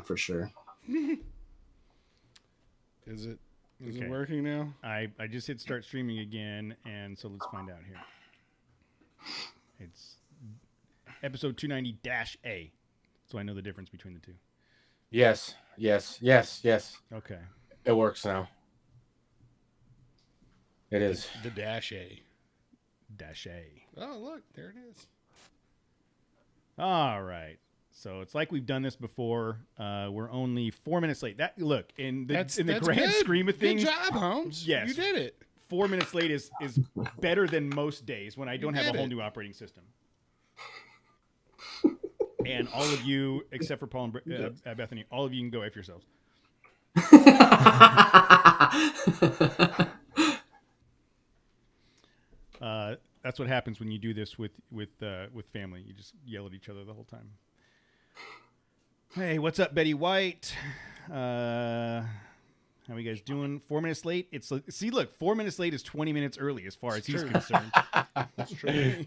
for sure. Is it working now? I just hit start streaming again, and so let's find out here. It's episode 290-A, so I know the difference between the two. Yes. Okay. It works now. It is. The dash A. -A. Oh, look, there it is. All right. So it's like we've done this before. We're only 4 minutes late. Look, in the grand good. screme of things. Good job, Holmes. Yes. You did it. 4 minutes late is better than most days when I don't have a whole new operating system. And all of you, except for Paul and Bethany, all of you can go F yourselves. That's what happens when you do this with family. You just yell at each other the whole time. Hey, what's up, Betty White? How are you guys doing? 4 minutes late. Look, 4 minutes late is 20 minutes early as far as he's concerned. That's true.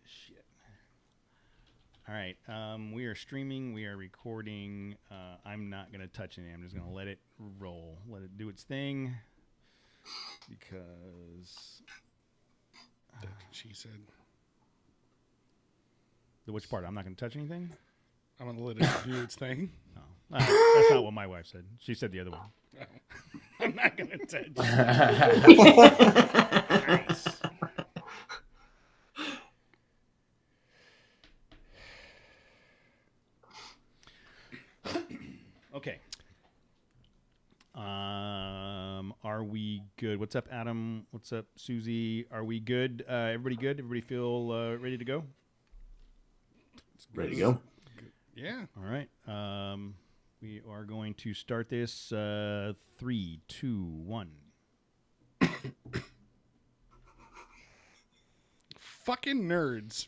Shit. All right. We are streaming. We are recording. I'm not gonna touch anything. I'm just gonna let it roll. Let it do its thing. Because That's what she said. Which part? I'm not going to touch anything? I'm going to let it do its thing. No. That's not what my wife said. She said the other one. No. I'm not going to touch it. Nice. Okay. Are we good? What's up, Adam? What's up, Susie? Are we good? Everybody good? Everybody feel ready to go? Ready to go? Yeah. All right. We are going to start this. 3, 2, 1. Fucking nerds.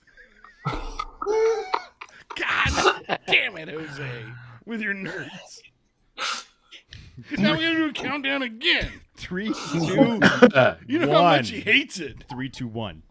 God damn it, Jose. With your nerds. Now we gotta do a countdown again. 3, 2, You know 1. how much he hates it. 3, 2, 1.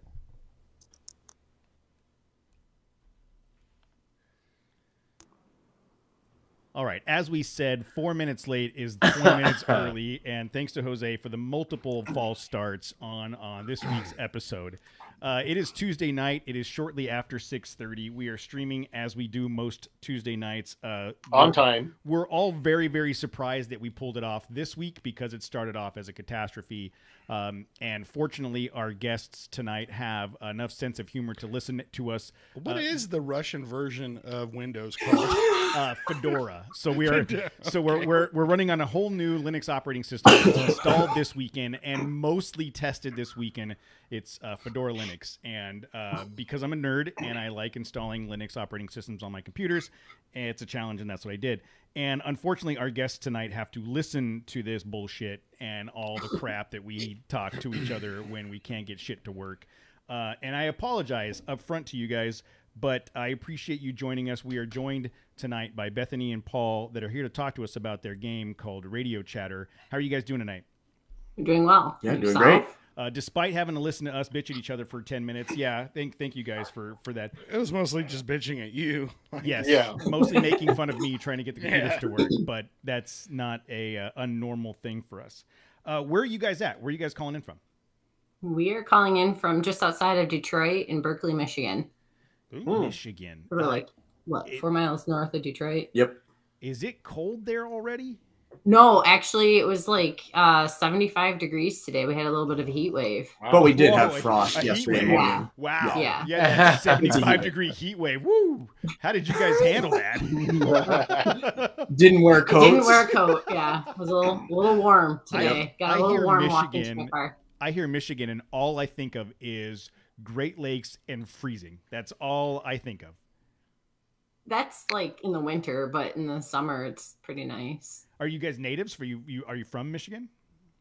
All right. As we said, 4 minutes late is 20 minutes early, and thanks to Jose for the multiple false starts on this week's episode. It is Tuesday night. It is shortly after 6:30. We are streaming as we do most Tuesday nights. On time. We're all very, very surprised that we pulled it off this week because it started off as a catastrophe. And fortunately, our guests tonight have enough sense of humor to listen to us. What is the Russian version of Windows called? Fedora. So we're running on a whole new Linux operating system installed this weekend and mostly tested this weekend. It's Fedora Linux, and because I'm a nerd and I like installing Linux operating systems on my computers, it's a challenge, and that's what I did. And unfortunately, our guests tonight have to listen to this bullshit and all the crap that we talk to each other when we can't get shit to work. And I apologize up front to you guys, but I appreciate you joining us. We are joined tonight by Bethany and Paul that are here to talk to us about their game called Radio Chatter. How are you guys doing tonight? You're doing well. Yeah, doing great. Despite having to listen to us bitch at each other for 10 minutes. Yeah, thank you guys for that. It was mostly just bitching at you. Yes, Yeah. Mostly making fun of me trying to get the computers to work, but that's not a unnormal thing for us. Where are you guys at? Where are you guys calling in from? We are calling in from just outside of Detroit in Berkeley, Michigan. Ooh, Michigan. We're like, 4 miles north of Detroit? Yep. Is it cold there already? No, actually, it was like 75 degrees today. We had a little bit of a heat wave. But we did Whoa, have frost a heat yesterday wave. morning. Wow. Yeah. That's a 75-degree heat wave. Woo! How did you guys handle that? Didn't wear coats. Didn't wear a coat. Yeah, it was a little warm today. Got a little warm walking to my car. I hear Michigan, and all I think of is Great Lakes and freezing. That's all I think of. That's like in the winter, but in the summer, it's pretty nice. Are you guys natives? Are you from Michigan?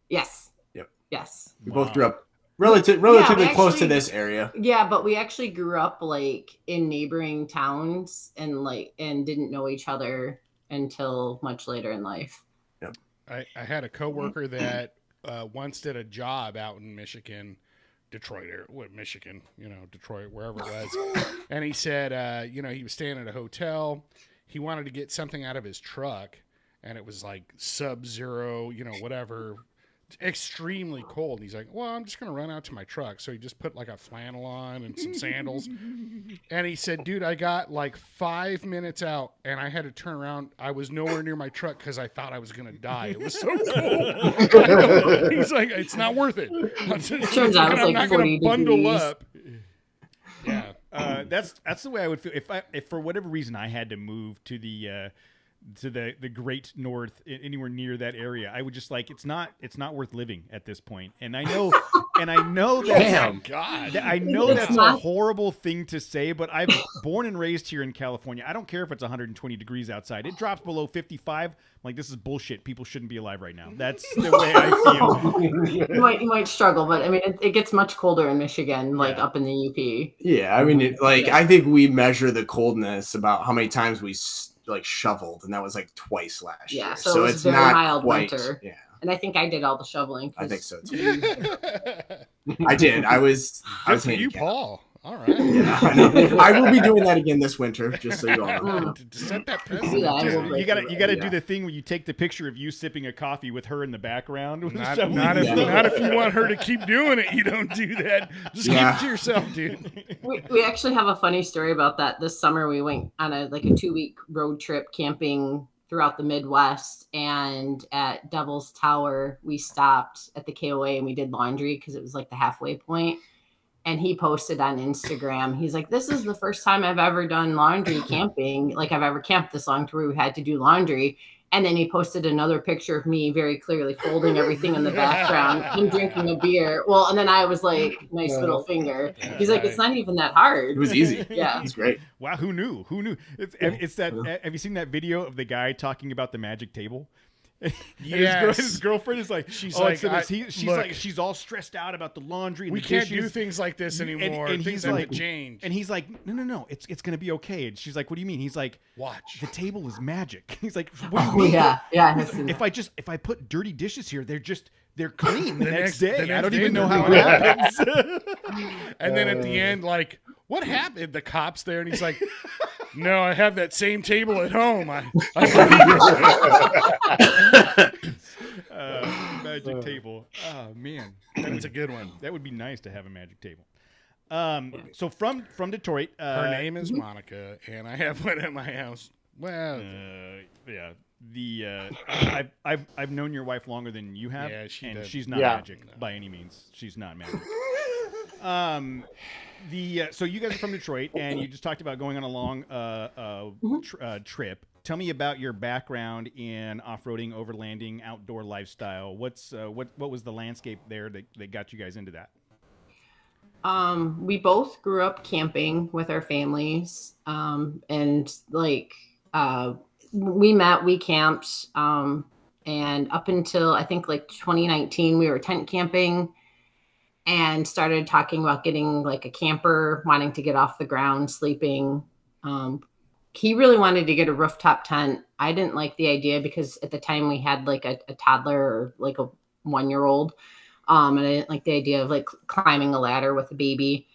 Yes. Yep. Yes. We both grew up relatively close to actually, this area. Yeah, but we actually grew up like in neighboring towns and didn't know each other until much later in life. I had a coworker that once did a job out in Michigan Detroit or Michigan, Detroit, wherever it was. And he said, he was staying at a hotel. He wanted to get something out of his truck, and it was like sub-zero, whatever, extremely cold. And he's like, well, I'm just going to run out to my truck. So he just put like a flannel on and some sandals. And he said, dude, I got like 5 minutes out and I had to turn around. I was nowhere near my truck because I thought I was going to die. It was so cold. He's like, it's not worth it. It turns out it's I'm like not 40 going to bundle degrees. up. Yeah. That's the way I would feel if for whatever reason I had to move to the great north, anywhere near that area. I would just like it's not worth living at this point. And I know that Damn. God. I know It's that's a not- horrible thing to say, but I've born and raised here in California. I don't care if it's 120 degrees outside. It drops below 55. I'm like, this is bullshit. People shouldn't be alive right now. That's the way I feel. You might struggle, but I mean, it gets much colder in Michigan, like Yeah. up in the UP. Yeah, I mean, I think we measure the coldness about how many times we shoveled, and that was like twice last year. Yeah, so it was it's very not mild quite. winter. Yeah, And I think I did all the shoveling. I think so too. I did. I was Good for you, handicapped. Paul. All right. Yeah, I know. I will be doing that again this winter, just so you all know. To set that precedent. Yeah, I will too. break You gotta Yeah. do the thing where you take the picture of you sipping a coffee with her in the background. with the Not shoveling. if you want her to keep doing it. You don't do that. Just keep Yeah. it to yourself, dude. We actually have a funny story about that. This summer we went on a 2-week road trip camping throughout the Midwest, and at Devil's Tower we stopped at the KOA and we did laundry because it was like the halfway point. And he posted on Instagram, he's like, this is the first time I've ever done laundry camping. Like I've ever camped this long to where we had to do laundry. And then he posted another picture of me very clearly folding everything in the background and drinking a beer. Well, and then I was like, nice middle finger. He's like, it's not even that hard. It was easy. Yeah. It's great. Wow, who knew? Who knew? It's that. Have you seen that video of the guy talking about the magic table? And Yes. his girlfriend is like, She's oh, like, instead of- look, like, she's all stressed out about the laundry. And We the can't do dishes. things like this anymore. and Things he's have like- to change. And he's like, no, it's gonna be okay. And she's like, what do you mean? He's like, Watch. the table is magic. He's like, what do you Oh, mean? yeah. Yeah. I've seen If that. I put dirty dishes here, they're clean the, The next next- day. the I don't next even day know they're how gone. it happens. And then at the end, like, what happened? The cop's there, and he's like, no, I have that same table at home. Magic table. Oh man, That's a good one. that would be nice to have a magic table. So from Detroit, Her name is Monica, and I have one at my house. Well, yeah. I've known your wife longer than you have, Yeah, she and does. she's not Yeah. magic by any means. She's not magic. So you guys are from Detroit, and you just talked about going on a long trip. Tell me about your background in off-roading, overlanding, outdoor lifestyle. What was the landscape there that got you guys into that? We both grew up camping with our families. And we camped. And up until I think like 2019, we were tent camping and started talking about getting like a camper, wanting to get off the ground, sleeping. He really wanted to get a rooftop tent. I didn't like the idea because at the time we had like a toddler or like a 1-year-old. And I didn't like the idea of like climbing a ladder with a baby.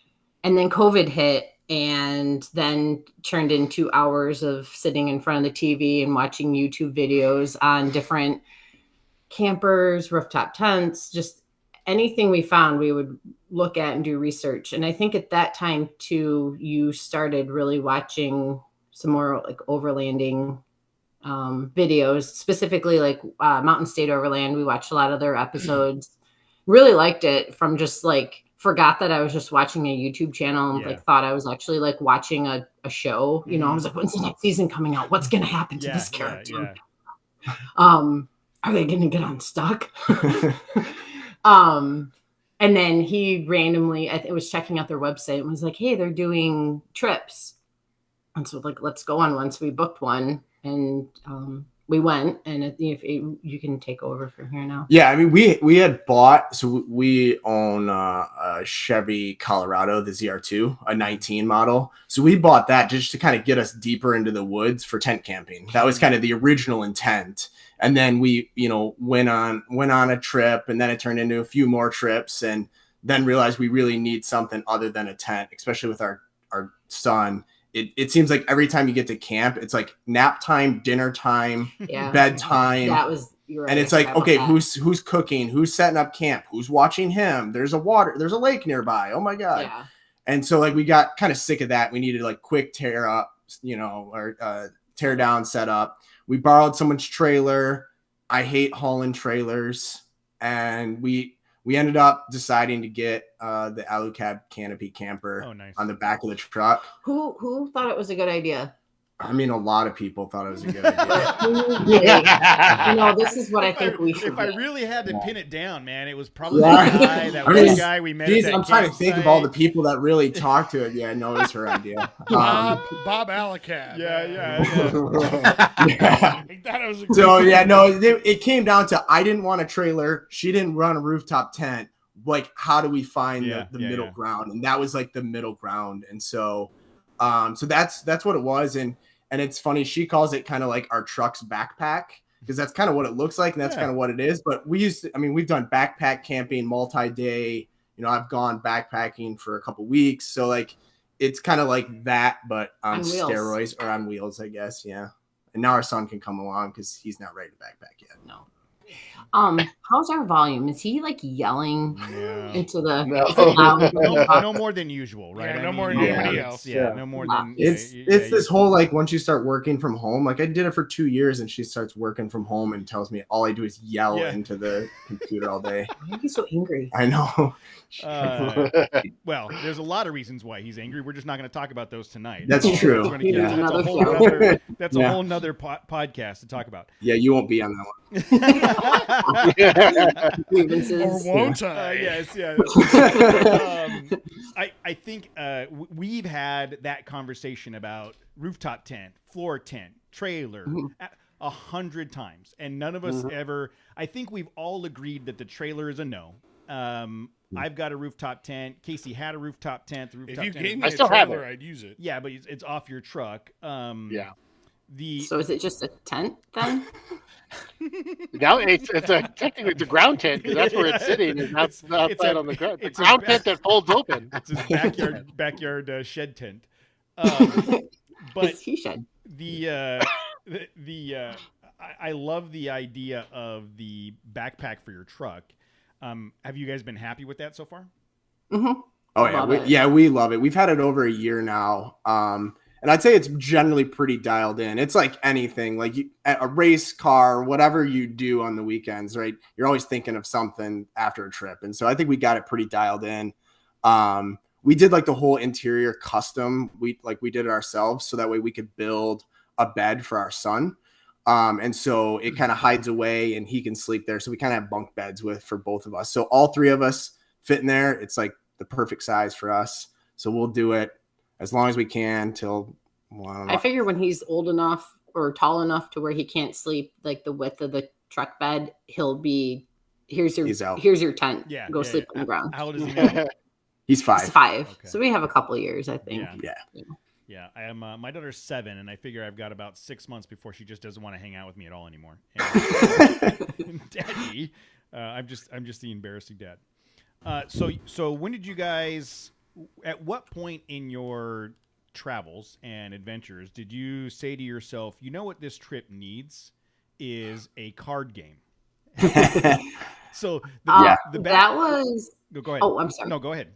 And then COVID hit and then turned into hours of sitting in front of the TV and watching YouTube videos on different campers, rooftop tents, just anything we found, we would look at and do research. And I think at that time too, you started really watching some more like overlanding videos, specifically like Mountain State Overland. We watched a lot of their episodes. Really liked it from just like forgot that I was just watching a YouTube channel and Yeah. like thought I was actually like watching a show. You know, I was like, when's the next season coming out? What's gonna happen to this character? Are they gonna get unstuck? And then he randomly, I was checking out their website and was like, hey, they're doing trips. And so like, let's go on one. So we booked one and we went, and if you can take over from here now. Yeah, I mean, we had bought, so we own a Chevy Colorado, the ZR2, a 19 model. So we bought that just to kind of get us deeper into the woods for tent camping. That was kind of the original intent. And then we, went on a trip, and then it turned into a few more trips. And then realized we really need something other than a tent, especially with our son. It seems like every time you get to camp, it's like nap time, dinner time, Yeah. bedtime. That was, you're right. And it's I like, forgot okay, about that. who's cooking? Who's setting up camp? Who's watching him? There's a lake nearby. Oh my God. Yeah. And so like we got kind of sick of that. We needed like quick tear up, or tear down setup. We borrowed someone's trailer. I hate hauling trailers. And we ended up deciding to get the Alucab canopy camper on the back of the truck. Who thought it was a good idea? I mean, a lot of people thought it was a good idea. This is what I think we should. If I really had to pin it down, man, it was probably that guy we met. I'm trying to think of all the people that really talked to it. Yeah, no, it was her idea. Bob Alucab. Yeah. He thought it was a So yeah, no, it came down to I didn't want a trailer. She didn't run a rooftop tent. Like, how do we find the middle ground? And that was like the middle ground. And so, so that's what it was. And it's funny, she calls it kind of like our truck's backpack, because that's kind of what it looks like, and that's kind of what it is. But we've done backpack camping, multi-day. I've gone backpacking for a couple weeks, so like it's kind of like that, but on steroids or on wheels, I guess. Yeah. And now our son can come along because he's not ready to backpack yet. No. How's our volume? Is he like yelling into the? No more than usual, right? Yeah, no more than anybody else. Yeah, no more than. It's this whole like once you start working from home. Like I did it for 2 years, and she starts working from home and tells me all I do is yell into the computer all day. Why are you so angry? I know. Well, there's a lot of reasons why he's angry. We're just not going to talk about those tonight. That's true. That's a whole nother podcast to talk about. Yeah, you won't be on that one. Or won't I? Yes. I think we've had that conversation about rooftop tent, floor tent, trailer 100 times, and none of us ever. I think we've all agreed that the trailer is a no. I've got a rooftop tent. Casey had a rooftop tent. The rooftop if you tent. gave me a trailer, I'd use it. Yeah, but it's off your truck. So is it just a tent then? Now technically it's a ground tent, because that's where it's sitting, and that's outside on the ground. It's a ground tent that folds open. It's his backyard shed tent. But he shed. I love the idea of the backpack for your truck. Have you guys been happy with that so far? Mm-hmm. Oh yeah, we love it. We've had it over a year now. And I'd say it's generally pretty dialed in. It's like anything, like a race car, whatever you do on the weekends, right? You're always thinking of something after a trip. And so I think we got it pretty dialed in. We did like the whole interior custom. We did it ourselves, so that way we could build a bed for our son. And so it kind of hides away and he can sleep there. So we kind of have bunk beds for both of us. So all three of us fit in there. It's like the perfect size for us. So we'll do it as long as we can till, I figure when he's old enough or tall enough to where he can't sleep like the width of the truck bed, he'll be, here's your tent. Yeah. Go sleep on the ground. How old is he now? He's 5. He's 5. Okay. So we have a couple of years, I think. Yeah. I am. My daughter's 7, and I figure I've got about 6 months before she just doesn't want to hang out with me at all anymore. And, Daddy, I'm just the embarrassing dad. So when did you guys? At what point in your travels and adventures did you say to yourself, you know what this trip needs is a card game? So that was. Go ahead. Oh, I'm sorry. No, go ahead.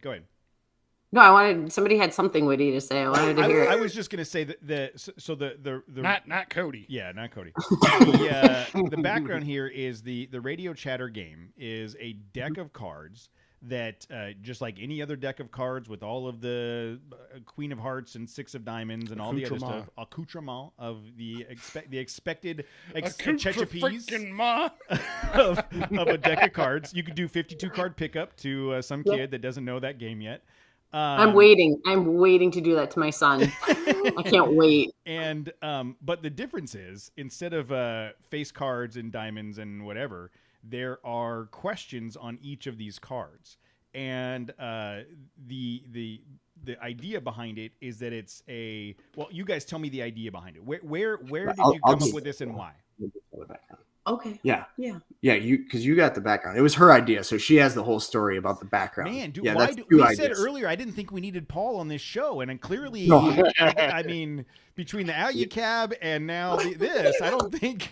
No, somebody had something witty to say. I wanted to hear it. I was just going to say that the not Cody. Yeah, not Cody. The background here is the radio chatter game is a deck of cards that just like any other deck of cards with all of the Queen of Hearts and 6 of Diamonds and all the other stuff, accoutrement of the expected chechapies of a deck of cards. You could do 52 card pickup to some kid that doesn't know that game yet. I'm waiting to do that to my son. I can't wait. And but the difference is, instead of face cards and diamonds and whatever, there are questions on each of these cards. And the idea behind it is that it's you guys tell me the idea behind it. Where did you come up with this and why? Okay. Yeah. Yeah. Yeah, because you got the background. It was her idea, so she has the whole story about the background. Man, yeah, why that's do, two we ideas. said earlier I didn't think we needed Paul on this show, and then clearly, No. I mean, between the Alucab and now this, I don't think.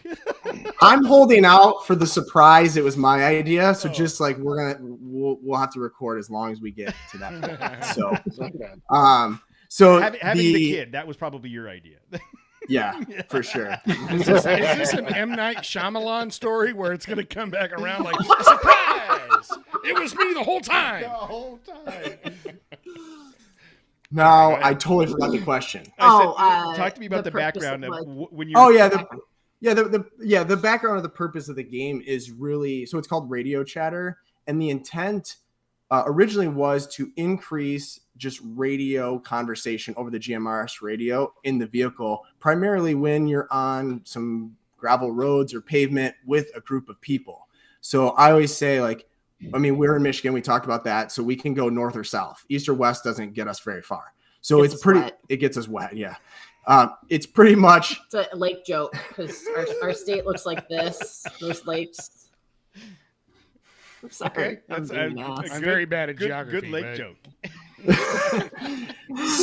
I'm holding out for the surprise. It was my idea, so just like we'll have to record as long as we get to that point. So having the kid, that was probably your idea. Yeah, for sure. Is this an M. Night Shyamalan story where it's going to come back around like, surprise! It was me the whole time. The whole time. No, I totally forgot the question. Talk to me about the background of when you. Oh yeah, the background of the purpose of the game is really, so it's called radio chatter, and the intent originally was to increase just radio conversation over the GMRS radio in the vehicle, primarily when you're on some gravel roads or pavement with a group of people. So I always say, like, I mean, we're in Michigan, we talked about that, so we can go north or south. East or west doesn't get us very far. So it gets us wet, yeah. It's pretty much... It's a lake joke, because our state looks like this, those lakes. I'm sorry. Okay. I'm very bad at geography. Good lake joke.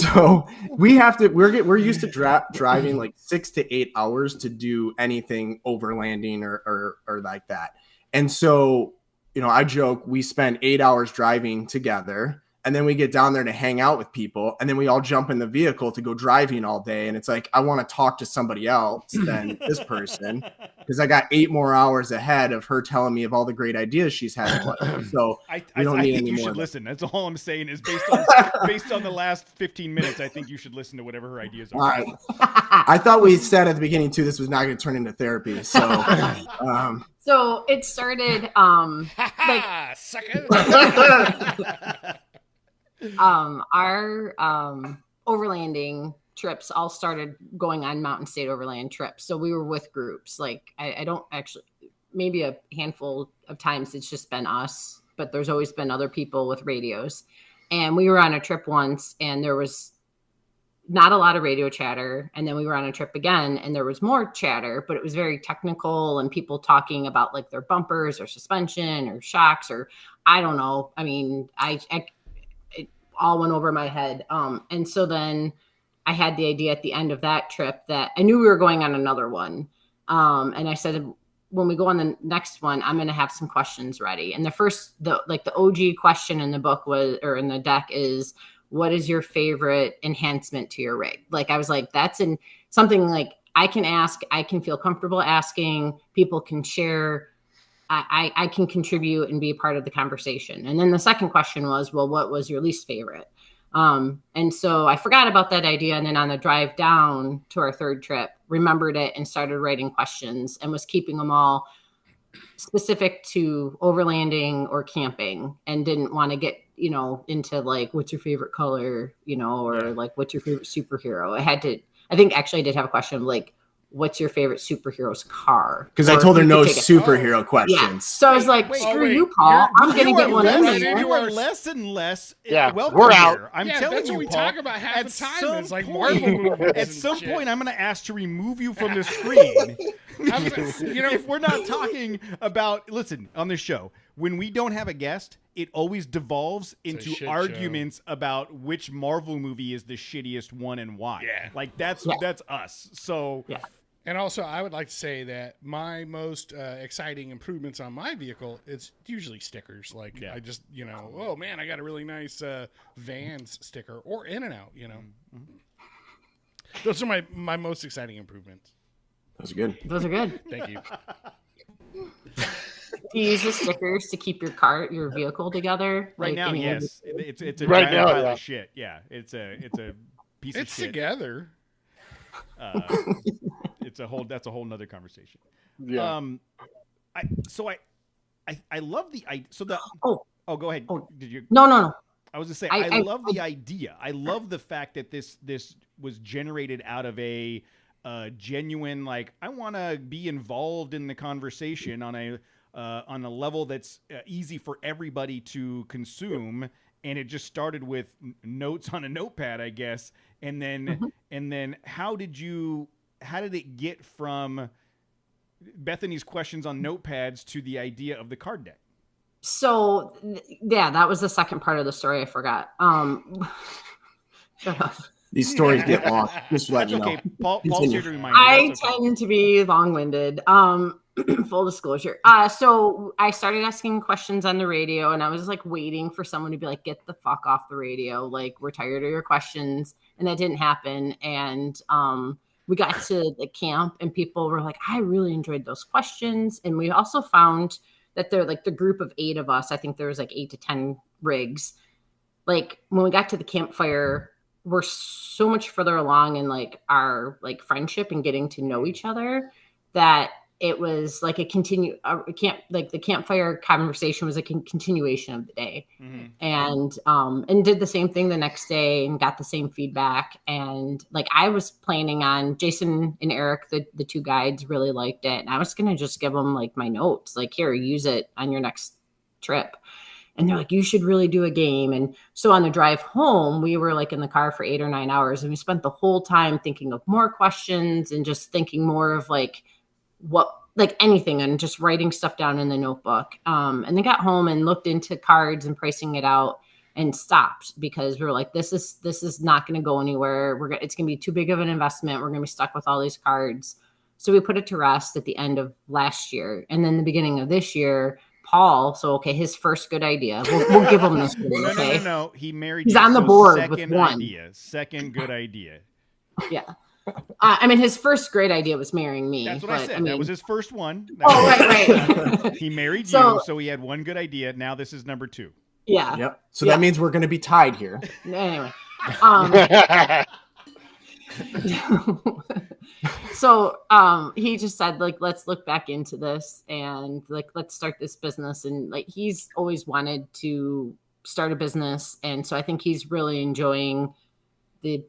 So we're used to driving like 6 to 8 hours to do anything overlanding or like that. And so, I joke, we spend 8 hours driving together, and then we get down there to hang out with people, and then we all jump in the vehicle to go driving all day. And it's like, I want to talk to somebody else than this person, because I got 8 more hours ahead of her telling me of all the great ideas she's had. So I think you should listen. That's all I'm saying is based on the last 15 minutes, I think you should listen to whatever her ideas are. All right. I thought we said at the beginning too, this was not going to turn into therapy. So, so it started, sucker. our overlanding trips all started going on Mountain State Overland trips. So we were with groups. Like I don't actually, maybe a handful of times it's just been us, but there's always been other people with radios. And we were on a trip once, and there was not a lot of radio chatter. And then we were on a trip again, and there was more chatter, but it was very technical, and people talking about like their bumpers or suspension or shocks, or I don't know. I mean, it all went over my head. And so then I had the idea at the end of that trip that I knew we were going on another one. And I said, when we go on the next one, I'm going to have some questions ready. And the OG question in the book in the deck is, what is your favorite enhancement to your rig? Like, I was like, that's something like I can ask, I can feel comfortable asking, people can share, I can contribute and be a part of the conversation. And then the second question was, well, what was your least favorite? And so I forgot about that idea. And then on the drive down to our third trip, remembered it and started writing questions, and was keeping them all specific to overlanding or camping, and didn't want to get, into like, what's your favorite color, or like, what's your favorite superhero? I think actually I did have a question of like, what's your favorite superhero's car? Because I told her no superhero questions. Yeah. So I was like, screw you, Paul. I'm going to get one in there. You are less and less. Yeah, welcome we're out. Here. I'm yeah, telling that's you, what we Paul, talk about half the time. It's like point, Marvel movies. At some point, I'm going to ask to remove you from the screen. If we're not talking about, listen, on this show, when we don't have a guest, it always devolves into arguments about which Marvel movie is the shittiest one and why. Yeah. Like that's us. So yeah. And also, I would like to say that my most exciting improvements on my vehicle, it's usually stickers. Like, I just, oh man, I got a really nice Vans sticker, or In and Out, Mm-hmm. Those are my most exciting improvements. Those are good. Those are good. Thank you. Do you use the stickers to keep your vehicle together? Right like, now, yes. It's a right giant now, pile of shit. Yeah, it's a piece of shit. It's together. That's a whole nother conversation. Yeah. I love go ahead. Oh. Did you? No. I was gonna say I love the idea. I love the fact that this was generated out of a genuine, like, I want to be involved in the conversation on a level that's easy for everybody to consume. And it just started with notes on a notepad, I guess. And then how did it get from Bethany's questions on notepads to the idea of the card deck. So yeah, that was the second part of the story I forgot. Shut up. These stories get long. Just to let That's you okay. know. Paul's here to remind you. I That's okay. tend to be long-winded. Full disclosure. So I started asking questions on the radio, and I was like waiting for someone to be like, "Get the fuck off the radio! Like, we're tired of your questions." And that didn't happen. And we got to the camp, and people were like, "I really enjoyed those questions." And we also found that they're like the group of 8 of us. I think there was like 8 to 10 rigs. Like when we got to the campfire, we're so much further along in like our like friendship and getting to know each other that it was like a the campfire conversation was a continuation of the day. And did the same thing the next day and got the same feedback. And like I was planning on Jason and Eric, the 2 guides, really liked it, and I was gonna just give them like my notes, like, here, use it on your next trip. And they're like, you should really do a game. And so on the drive home, we were like in the car for 8 or 9 hours, and we spent the whole time thinking of more questions and just thinking more of like anything, and just writing stuff down in the notebook. And then got home and looked into cards and pricing it out and stopped, because we were like, this is not going to go anywhere. It's going to be too big of an investment. We're going to be stuck with all these cards. So we put it to rest at the end of last year. And then the beginning of this year, Paul, his first good idea. We'll give him this one, okay? No. He married. He's on the board with one. Second good idea. Yeah. I mean, his first great idea was marrying me. That's what I said. That was his first one. Right. He married you, so he had one good idea. Now this is number 2. Yeah. Yep. So that means we're going to be tied here. Anyway. So he just said, like, let's look back into this and like let's start this business. And like he's always wanted to start a business, and so I think he's really enjoying the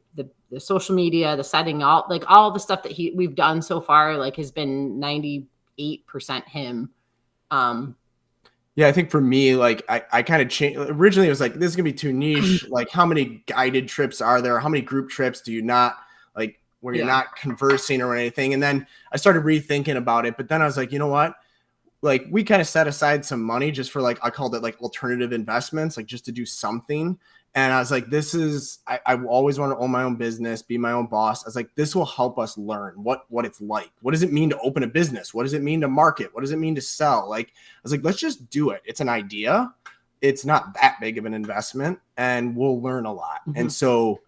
social media, the setting, all the stuff that we've done so far, like has been 98% him. Yeah, I think for me, like I kind of changed. Originally, it was like, this is gonna be too niche. Like, how many guided trips are there? How many group trips do you not like where you're not conversing or anything? And then I started rethinking about it. But then I was like, you know what? Like, we kind of set aside some money just for like, I called it like alternative investments, like just to do something. And I was like, I always want to own my own business, be my own boss. I was like, this will help us learn what it's like. What does it mean to open a business? What does it mean to market? What does it mean to sell? Like, I was like, let's just do it. It's an idea. It's not that big of an investment, and we'll learn a lot. Mm-hmm. And so,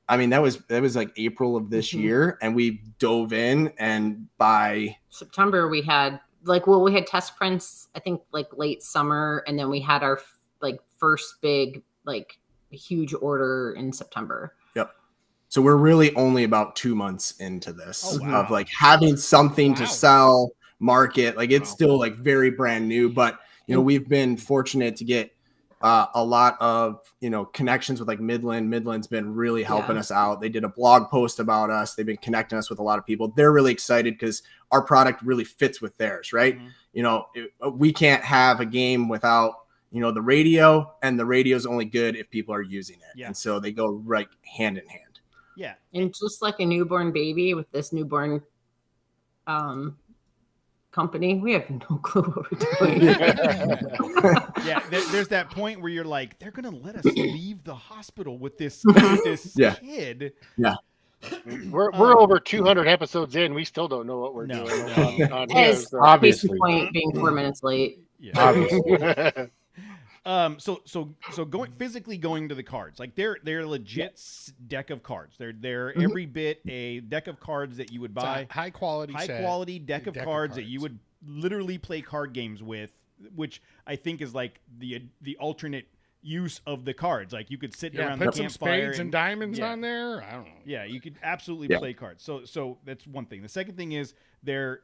I mean, that was like April of this year, and we dove in, and by September we had we had test prints, I think like late summer. And then we had our like first big, like huge order in September. Yep. So we're really only about 2 months into this of like having something to sell, market. Like it's still like very brand new, but you know, we've been fortunate to get a lot of, you know, connections with like Midland. Midland's been really helping us out. They did a blog post about us. They've been connecting us with a lot of people. They're really excited because our product really fits with theirs, right? Mm-hmm. You know, we can't have a game without, you know, the radio, and the radio is only good if people are using it. Yeah. And so they go right hand in hand. Yeah. And just like a newborn baby with this newborn company, we have no clue what we're doing. Yeah, there's that point where you're like, they're gonna let us leave the hospital with this kid. Yeah. We're over 200 episodes in. We still don't know what we're doing. On here, so. Obviously, point being 4 minutes late. Yeah. Obviously. So going to the cards, like they're legit deck of cards. They're every bit a deck of cards that you would buy. High quality deck of cards that you would literally play card games with, which I think is like the alternate use of the cards. Like you could sit around the put some campfire spades and diamonds on there. I don't know. Yeah, you could absolutely play cards. So that's one thing. The second thing is they're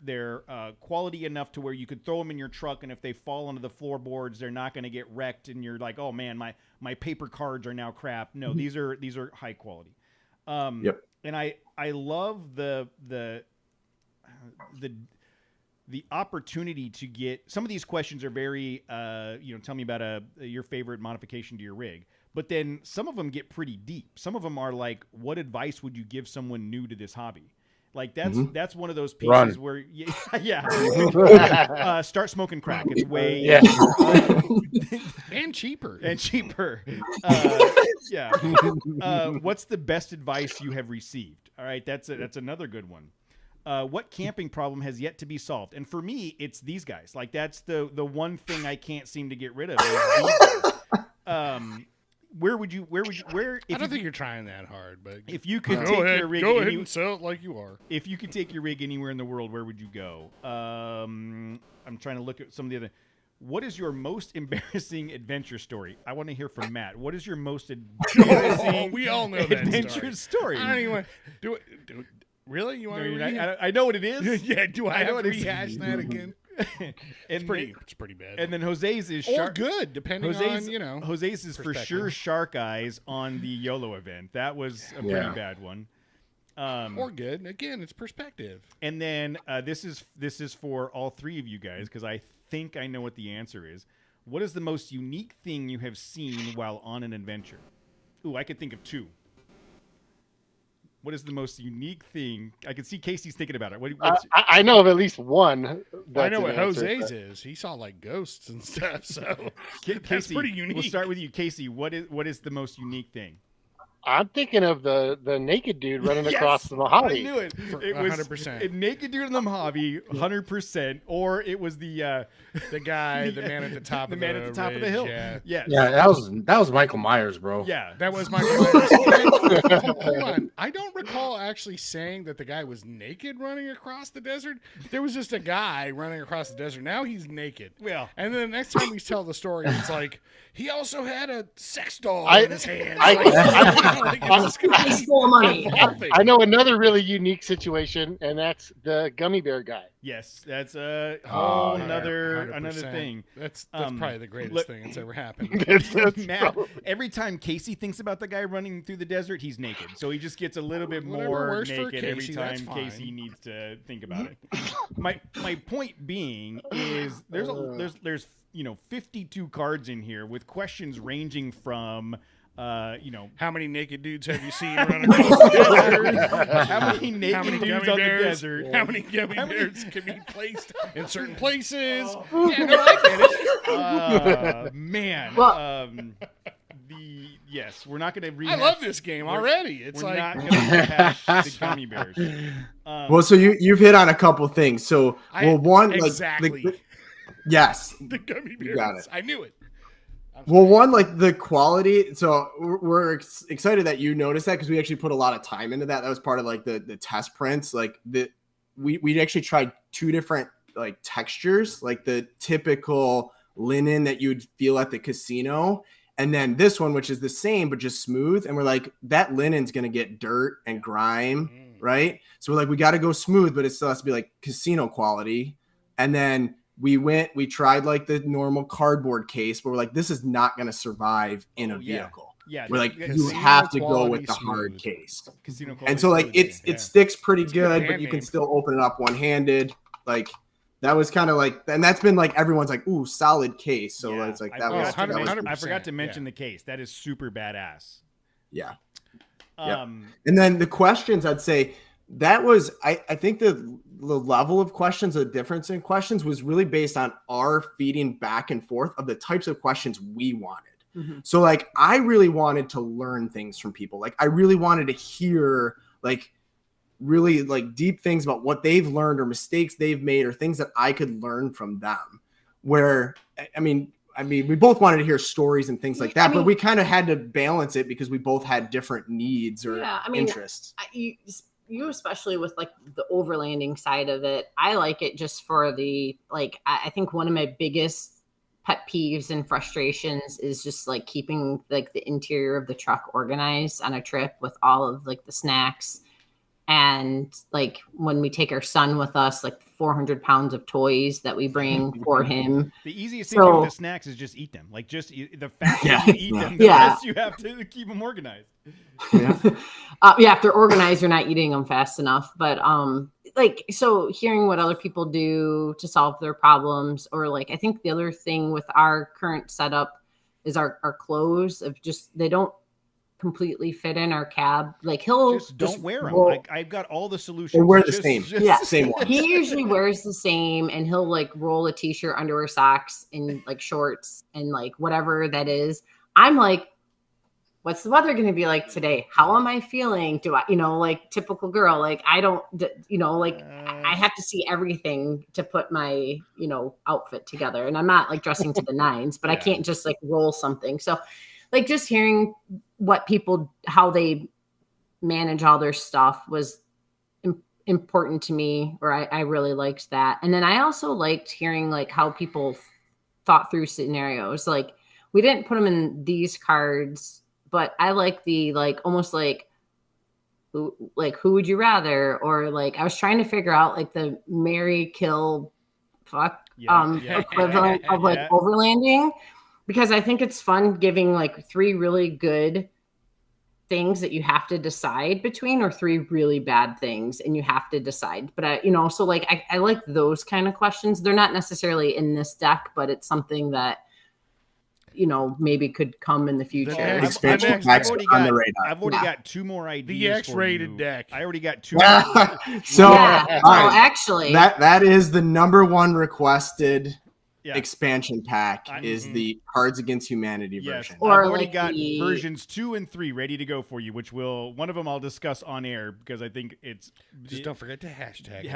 quality enough to where you could throw them in your truck, and if they fall onto the floorboards, they're not going to get wrecked. And you're like, oh man, my paper cards are now crap. No, these are high quality. And I love the opportunity to get some of these questions are very tell me about your favorite modification to your rig, but then some of them get pretty deep. Some of them are like, what advice would you give someone new to this hobby? Like that's one of those pieces Run. where start smoking crack. It's way Yeah. And cheaper. and cheaper. What's the best advice you have received? All right, that's another good one. What camping problem has yet to be solved? And for me, it's these guys. Like that's the one thing I can't seem to get rid of. Is these guys. Where I don't think you're trying that hard, but if you could go take ahead, your rig, go ahead and sell it like you are. if you could take your rig anywhere in the world, where would you go? I'm trying to look at some of the other. What is your most embarrassing adventure story? I want to hear from Matt. What is your most embarrassing We all know that adventure story? I don't even do it. Really? You want to? I know what it is. Yeah. Do I have what to it is. rehash that again? It's pretty bad. And then Jose's is or shark. good, depending on Jose's is for sure shark eyes on the YOLO event. That was a pretty bad one. Or good. Again, it's perspective. And then this is for all three of you guys because I think I know what the answer is. What is the most unique thing you have seen while on an adventure? Ooh, I could think of two. What is the most unique thing? I can see Casey's thinking about it. I know of at least one. I know what Jose's is. He saw like ghosts and stuff. So that's Casey, pretty unique. We'll start with you, Casey. What is the most unique thing? I'm thinking of the naked dude running across the Mojave. I knew it. It was 100%. A naked dude in the Mojave, 100%. Or it was the guy, the man at the top, the of man the at the top ridge, of the hill. Yeah. Yes. Yeah, that was Michael Myers, bro. Yeah, that was Michael Myers. Hold on, I don't recall actually saying that the guy was naked running across the desert. There was just a guy running across the desert. Now he's naked. Well, and then the next time we tell the story, it's like he also had a sex doll in his hand. I know another really unique situation, and that's the gummy bear guy. Yes, that's a whole another thing. That's probably the greatest thing that's ever happened. Matt, every time Casey thinks about the guy running through the desert, he's naked. So he just gets a little bit more naked every time Casey needs to think about it. My point being is there's 52 cards in here with questions ranging from how many naked dudes have you seen running across the desert? How many naked dudes on the desert? How many gummy bears can be placed in certain places? Yeah, no, I get it. Man. Well, we're not going to rehash. I love this game already. It's we're like not going to rehash the gummy bears. Well, so you've hit on a couple things. So, exactly. Yes, the gummy bears. You got it. I knew it. Well, one, like the quality. So we're excited that you noticed that because we actually put a lot of time into that. That was part of like the test prints. Like we actually tried two different like textures, like the typical linen that you'd feel at the casino, and then this one, which is the same but just smooth. And we're like, that linen's gonna get dirt and grime, right? So we're like, we got to go smooth, but it still has to be like casino quality. And then we tried like the normal cardboard case, but we're like, this is not going to survive in a vehicle. Yeah. We're like, you have to go with the hard case. Casino and so like it sticks pretty good, but you can name. still open it up one-handed. Like that was kind of like, and that's been like, everyone's like, ooh, solid case. So it's like, I forgot to mention the case. That is super badass. Yeah. And then the questions, I'd say that was, I think the level of questions, the difference in questions was really based on our feeding back and forth of the types of questions we wanted. Mm-hmm. So like, I really wanted to learn things from people. Like I really wanted to hear like really like deep things about what they've learned or mistakes they've made or things that I could learn from them. Where, I mean, we both wanted to hear stories and things like that, but we kind of had to balance it because we both had different needs or interests. You especially with like the overlanding side of it, I like it just for the like. I think one of my biggest pet peeves and frustrations is just like keeping like the interior of the truck organized on a trip with all of like the snacks. And like when we take our son with us, like 400 pounds of toys that we bring for him. The easiest thing to do with the snacks is just eat them. Like just the faster you eat them, the less you have to keep them organized. If they're organized, you're not eating them fast enough. But like, so hearing what other people do to solve their problems, or like, I think the other thing with our current setup is our clothes of just, they don't completely fit in our cab. Like he'll Just don't wear them. roll- I've got all the solutions. They wear the Just- same. Yeah. Same one. He usually wears the same, and he'll like roll a t-shirt, underwear, socks, and like shorts, and like whatever that is. I'm like, what's the weather going to be like today? How am I feeling? Do I, like typical girl, like I don't, like I have to see everything to put my, outfit together. And I'm not like dressing to the nines, but I can't just like roll something. So like just hearing what people, how they manage all their stuff was important to me, or I really liked that. And then I also liked hearing like how people thought through scenarios. Like we didn't put them in these cards, but I like the like almost like who would you rather, or like I was trying to figure out like the marry, kill, fuck equivalent of like overlanding, because I think it's fun giving like 3 really good things that you have to decide between, or 3 really bad things and you have to decide. But I so like I like those kind of questions. They're not necessarily in this deck, but it's something that maybe could come in the future. I've already got 2 more ideas. The X-rated deck. I already got 2. So actually, that is the number 1 requested expansion pack is the Cards Against Humanity version. Or I've already got versions 2 and 3 ready to go for you, which one of them I'll discuss on air, because I think it's don't forget to hashtag.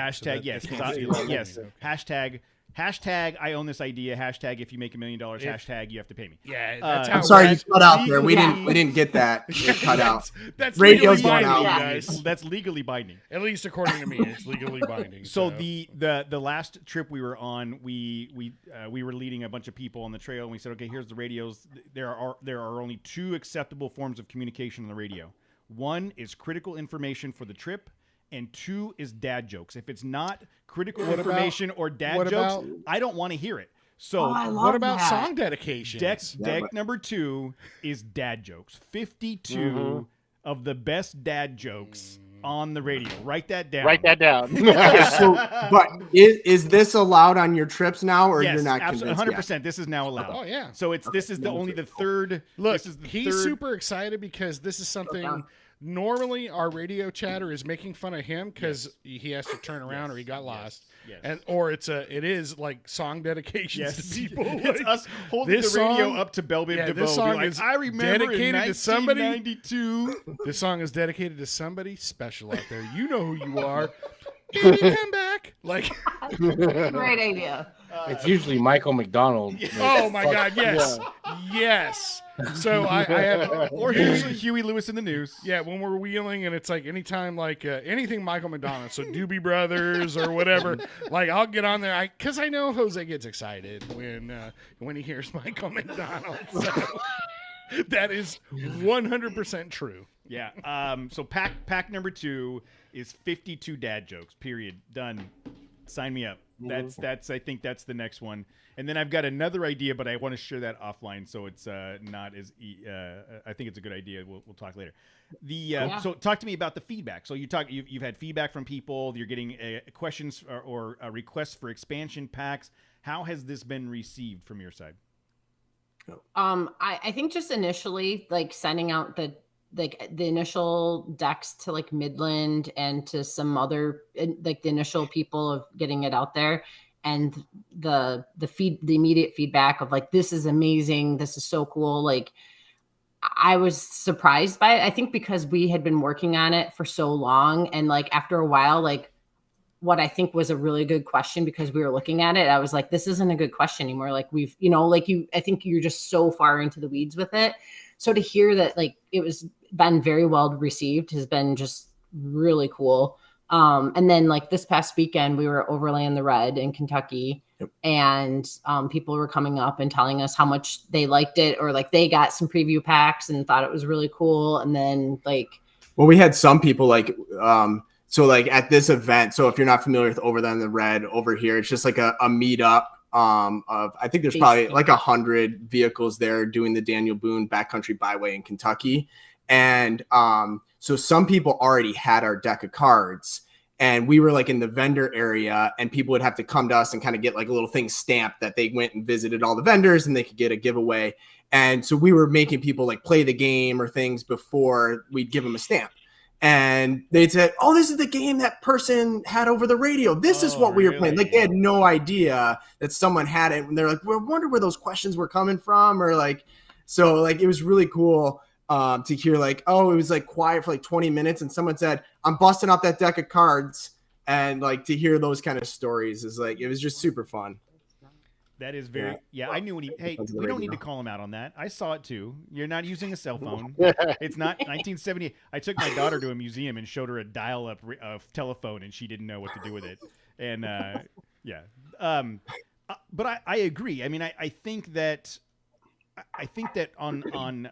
Hashtag I own this idea. Hashtag if you make $1 million. Hashtag you have to pay me. Yeah, that's how I'm sorry you cut out there. We didn't get that cut out. That's radio's legally going binding, out. guys. That's legally binding. At least according to me, it's legally binding. So the last trip we were on, we were leading a bunch of people on the trail, and we said, okay, here's the radios. There are only 2 acceptable forms of communication on the radio. 1 is critical information for the trip, and 2 is dad jokes. If it's not critical information or dad jokes, I don't want to hear it. So what about song dedications? Deck number 2 is dad jokes. 52 of the best dad jokes on the radio. Write that down. But is this allowed on your trips now, or you're not convinced 100%. Yet? This is now allowed. Oh yeah. So this is only the third. Look, he's super excited because this is something. Normally, our radio chatter is making fun of him because he has to turn around or he got lost, or it is like song dedications to people. It's like, us holding the radio up to Bell Biv DeVoe. This song is I remember dedicated in to somebody. 1992. This song is dedicated to somebody special out there. You know who you are. Baby, come back! Like, great idea. It's usually Michael McDonald. Oh my God! Yes, yes. So I have, or Huey Lewis in the News. Yeah, when we're wheeling and it's like anytime like anything Michael McDonald, so Doobie Brothers or whatever. Like I'll get on there because I know Jose gets excited when he hears Michael McDonald. So that is 100% true. Yeah. So pack number 2 is 52 dad jokes. Period. Done. Sign me up. That's I think that's the next one. And then I've got another idea, but I want to share that offline, so it's not as. I think it's a good idea. We'll talk later. So talk to me about the feedback. So you've had feedback from people. You're getting questions or requests for expansion packs. How has this been received from your side? I think just initially, like sending out the initial decks to like Midland and to some other like the initial people of getting it out there, and the immediate feedback of like, this is amazing, this is so cool. Like I was surprised by it. I think because we had been working on it for so long, and like after a while, like what I think was a really good question, because we were looking at it, I was like, this isn't a good question anymore. Like I think you're just so far into the weeds with it. So to hear that like it was been very well received has been just really cool. And then like this past weekend, we were overlaying the red in Kentucky, and people were coming up and telling us how much they liked it, or like they got some preview packs and thought it was really cool. And then like, well, we had some people like, so like at this event, so if you're not familiar with Overland the Red over here, it's just like a meetup of, I think there's probably like 100 vehicles there doing the Daniel Boone Backcountry Byway in Kentucky. And so some people already had our deck of cards, and we were like in the vendor area, and people would have to come to us and kind of get like a little thing stamped that they went and visited all the vendors and they could get a giveaway. And so we were making people like play the game or things before we'd give them a stamp. And they'd say, oh, this is the game that person had over the radio. This is what we were playing. Like, they had no idea that someone had it. And they're like, well, I wonder where those questions were coming from. Or like, so like, it was really cool to hear like, oh, it was like quiet for like 20 minutes. And someone said, I'm busting out that deck of cards. And like, to hear those kind of stories is like, it was just super fun. That is very, I knew when hey, we don't need to call him out on that. I saw it too. You're not using a cell phone. It's not 1970. I took my daughter to a museum and showed her a dial-up telephone, and she didn't know what to do with it. And but I agree. I mean, I think that on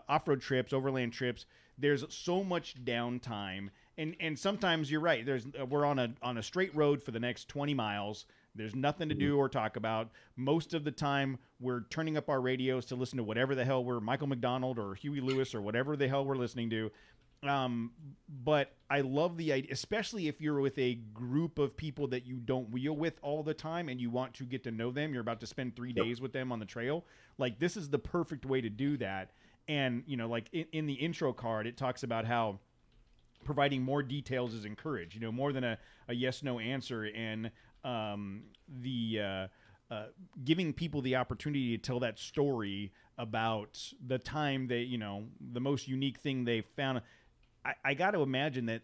off-road trips, overland trips, there's so much downtime, and sometimes you're right. We're on a straight road for the next 20 miles. There's nothing to do or talk about. Most of the time, we're turning up our radios to listen to whatever the hell we're Michael McDonald or Huey Lewis or whatever the hell we're listening to. But I love the idea, especially if you're with a group of people that you don't wheel with all the time and you want to get to know them. You're about to spend 3 days with them on the trail. Like, this is the perfect way to do that. And, you know, like in the intro card, it talks about how providing more details is encouraged, you know, more than a yes, no answer. And giving people the opportunity to tell that story about the time they, you know, the most unique thing they found. I got to imagine that,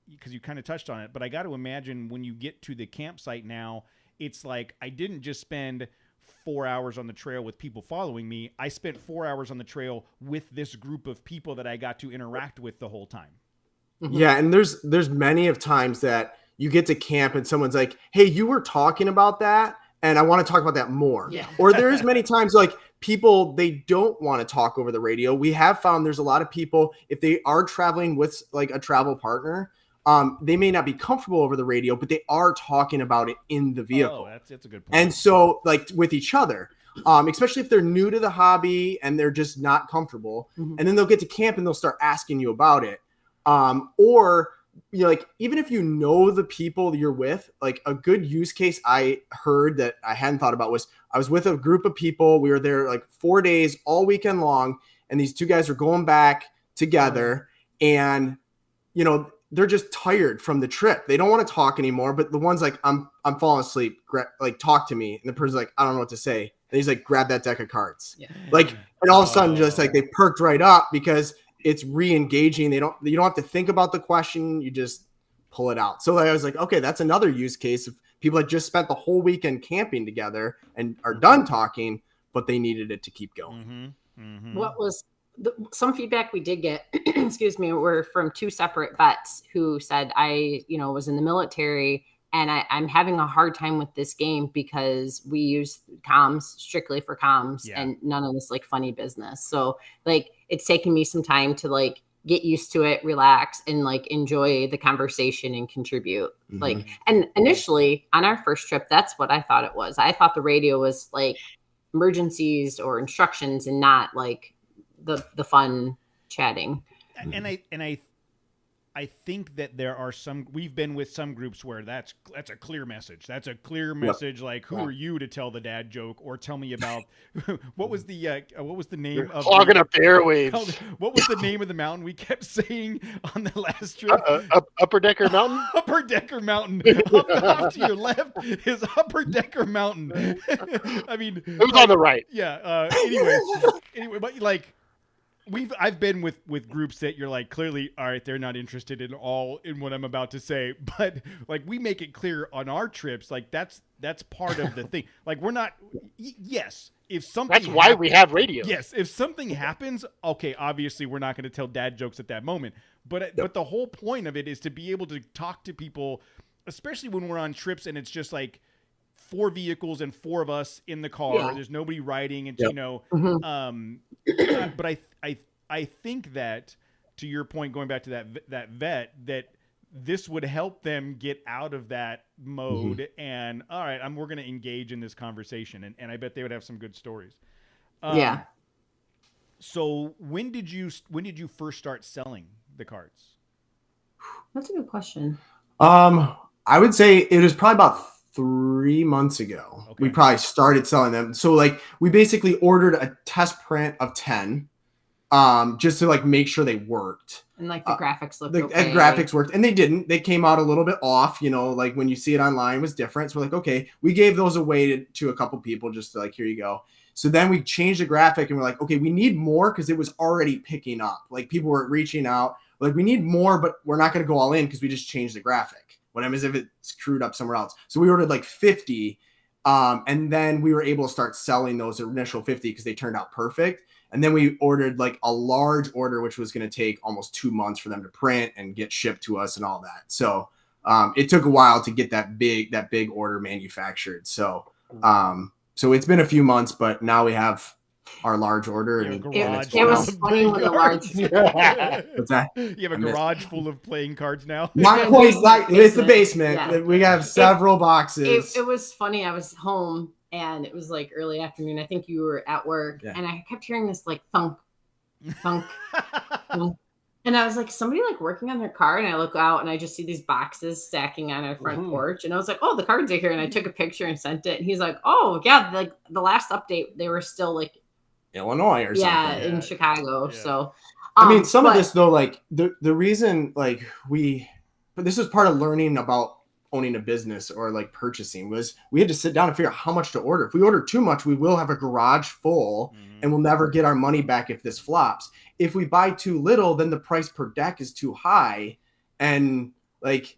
because you kind of touched on it, but I got to imagine when you get to the campsite now, it's like, I didn't just spend 4 hours on the trail with people following me. I spent 4 hours on the trail with this group of people that I got to interact with the whole time. Yeah. And there's many of times that you get to camp and someone's like, hey, you were talking about that, and I want to talk about that more. Yeah. Or there's many times like people, they don't want to talk over the radio. We have found there's a lot of people, if they are traveling with like a travel partner, they may not be comfortable over the radio, but they are talking about it in the vehicle. Oh, that's a good point. And so like with each other, especially if they're new to the hobby and they're just not comfortable, and then they'll get to camp and they'll start asking you about it. Or, you know, like, even if you know the people you're with, like a good use case I heard that I hadn't thought about was, I was with a group of people. We were there like 4 days, all weekend long. And these two guys are going back together, and, you know, they're just tired from the trip. They don't want to talk anymore. But the one's like, I'm falling asleep. Like, talk to me. And the person's like, I don't know what to say. And he's like, grab that deck of cards. Yeah. Like, and all of a sudden, just like they perked right up because it's re-engaging. You don't have to think about the question. You just pull it out. So I was like, okay, that's another use case of people that just spent the whole weekend camping together and are done talking, but they needed it to keep going. What was some feedback we did get, excuse me, were from two separate vets who said, I, you know, was in the military and I'm having a hard time with this game because we use comms strictly for comms and none of this like funny business. So like, it's taken me some time to like get used to it, relax, and like enjoy the conversation and contribute. Like, and initially on our first trip, that's what I thought it was. I thought the radio was like emergencies or instructions and not like the fun chatting. And I think that there are some, we've been with some groups where that's a clear message. That's a clear message. Like, who are you to tell the dad joke or tell me about what was the name of clogging up the airwaves? What was the name of the mountain we kept saying on the last trip? Upper Decker Mountain. Upper Decker Mountain. off to your left is Upper Decker Mountain. I mean, it was on the right. Yeah. Anyway, but like, I've been with groups that you're like, clearly, all right, they're not interested in what I'm about to say, but like, we make it clear on our trips, like that's part of the thing. Like, we're not, yes, if something that's why we have radio. Yes, if something happens, okay, obviously we're not going to tell dad jokes at that moment, but the whole point of it is to be able to talk to people, especially when we're on trips and it's just like 4 vehicles and 4 of us in the car. Yeah. There's nobody riding, and you know, but I think that, to your point, going back to that vet, that this would help them get out of that mode and, all right, we're going to engage in this conversation, and I bet they would have some good stories. Yeah. So when did you first start selling the cards? That's a good question. I would say it was probably about 3 months ago. Okay. We probably started selling them. So like we basically ordered a test print of 10, just to like make sure they worked. And like the graphics looked The okay. graphics worked, and they didn't. They came out a little bit off, like when you see it online was different. So we're like, okay, we gave those away to a couple people just to like, here you go. So then we changed the graphic and we're like, okay, we need more because it was already picking up. Like people were reaching out, like we need more, but we're not going to go all in because we just changed the graphic. What I mean is if it screwed up somewhere else. So we ordered like 50, and then we were able to start selling those initial 50 because they turned out perfect. And then we ordered like a large order, which was going to take almost 2 months for them to print and get shipped to us and all that. So it took a while to get that big order manufactured. So so it's been a few months, but now we have our large order. And it was funny with the large. What's that? You have a garage full of playing cards now. Not quite like it's the basement. Yeah. We have several boxes. It was funny. I was home. And it was like early afternoon. I think you were at work, yeah. and I kept hearing this like thunk, thunk, thunk. And I was like, somebody like working on their car. And I look out and I just see these boxes stacking on our front porch. And I was like, oh, the cards are here. And I took a picture and sent it. And he's like, oh, yeah, like the last update, they were still like Illinois or something. in Chicago. Yeah. So, I mean, some of this though, like the reason like but this was part of learning about owning a business or like purchasing was we had to sit down and figure out how much to order. If we order too much, we will have a garage full and we'll never get our money back if this flops. If we buy too little, then the price per deck is too high. And like,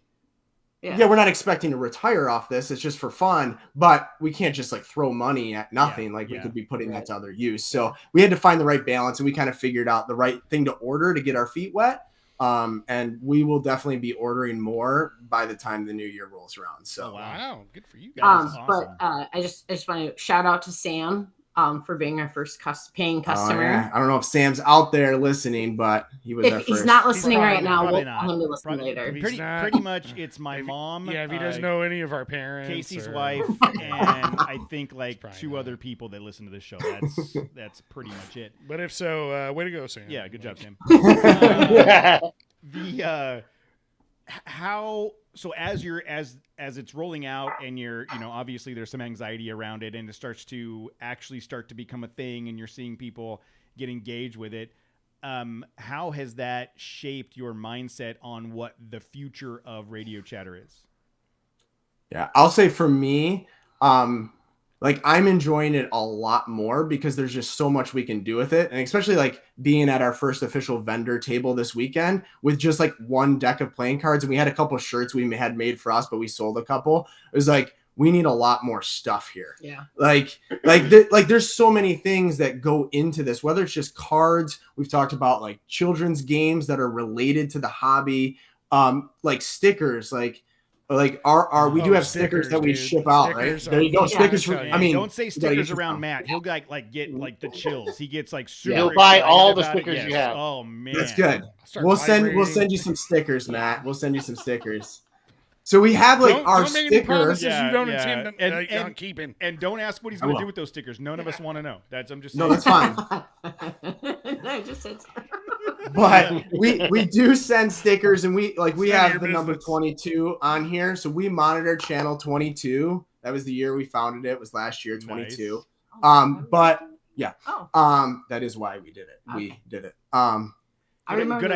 yeah, we're not expecting to retire off this. It's just for fun, but we can't just like throw money at nothing. We could be putting that to other use. So we had to find the right balance, and we kind of figured out the right thing to order to get our feet wet. And we will definitely be ordering more by the time the new year rolls around. So wow, good for you guys. Awesome. But I just want to shout out to Sam for being our first paying customer. I don't know if Sam's out there listening, but he was. If he's not listening right now, we'll not. tell him to listen later. Pretty much, it's my mom. Yeah, if he doesn't know any of our parents, Casey's wife, and I think like 2 other people that listen to this show. That's pretty much it. But if so, way to go, Sam. Yeah, good job, Sam. So as it's rolling out and you're obviously there's some anxiety around it and it starts to become a thing and you're seeing people get engaged with it, how has that shaped your mindset on what the future of Radio Chatter is? Yeah, I'll say for me, like I'm enjoying it a lot more because there's just so much we can do with it. And especially like being at our first official vendor table this weekend with just like 1 deck of playing cards. And we had a couple of shirts we had made for us, but we sold a couple. It was like, we need a lot more stuff here. Yeah. Like there's so many things that go into this, whether it's just cards. We've talked about like children's games that are related to the hobby, like stickers, like we do have stickers that we ship out, right? There you go. Stickers for, I mean, don't say stickers around Matt. He'll get like the chills. He gets like super. He'll buy all the stickers you have. Oh man, that's good. We'll send you some stickers, Matt. We'll send you some stickers. So we have like our don't make any promises sticker. you don't intend on keeping. And don't ask what he's going to do with those stickers. None of us want to know. I'm just saying. No, that's fine. I just said. But we do send stickers, and we have the number 22 on here. So we monitor channel 22. That was the year we founded it. Was last year, 22. Nice. But yeah. That is why we did it. Okay. We did it. I remember. Good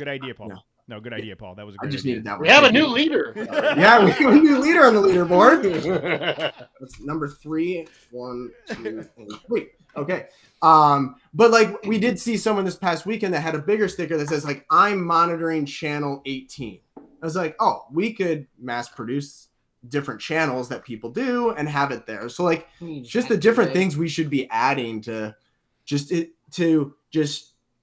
idea, Paul. No, good idea, Paul. That was a great idea. Needed that one. We have a new leader. Yeah, we have a new leader on the leaderboard. That's number 3, 1, 2, and 3. Okay. But like we did see someone this past weekend that had a bigger sticker that says like, I'm monitoring channel 18. I was like, oh, we could mass produce different channels that people do and have it there. So like just the different things we should be adding to just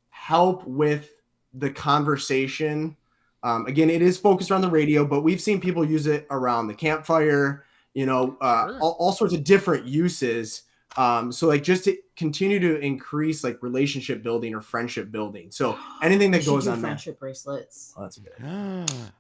help with the conversation. Again, it is focused around the radio, but we've seen people use it around the campfire, all sorts of different uses. So like just to continue to increase like relationship building or friendship building. So anything that goes on friendship bracelets. Oh, that's good.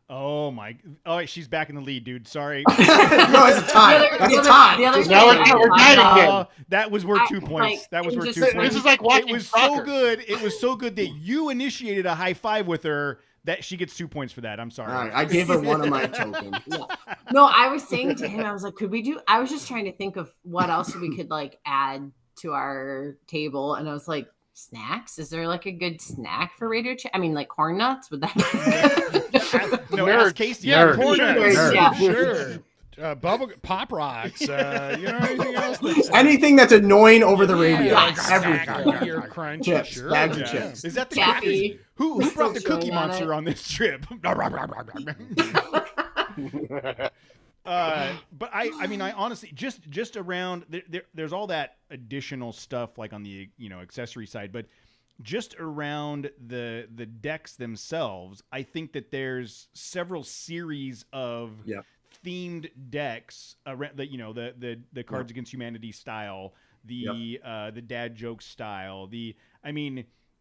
Oh, she's back in the lead, dude. Sorry. No, it's a tie. Now we're tied again. That was worth 2 points. That was worth 2 points. This is like watching It was so good. It was so good that you initiated a high five with her That she gets 2 points for that. I'm sorry. All right, I gave her one of my tokens. Yeah. No, I was saying to him, I was like, could we do? I was just trying to think of what else we could like add to our table, and I was like, snacks. Is there like a good snack for Radio Chat? I mean, like corn nuts. Would that? No, Nerds. ask Casey. Yeah, Nerds. corn nuts. Nerds, yeah. Sure. Bubble pop rocks. Anything else? That's, Anything that's annoying over the radio. Yes. Everything. Your crunch. Chips, Sure. bags of Yeah. chips. Is that the Taffy. cookie? Who Still brought the chewing Cookie on Monster it. on this trip? But I mean, I honestly just around there's all that additional stuff like on the accessory side, but just around the decks themselves, I think that there's several series of themed decks around the Cards Against Humanity style, the dad joke style,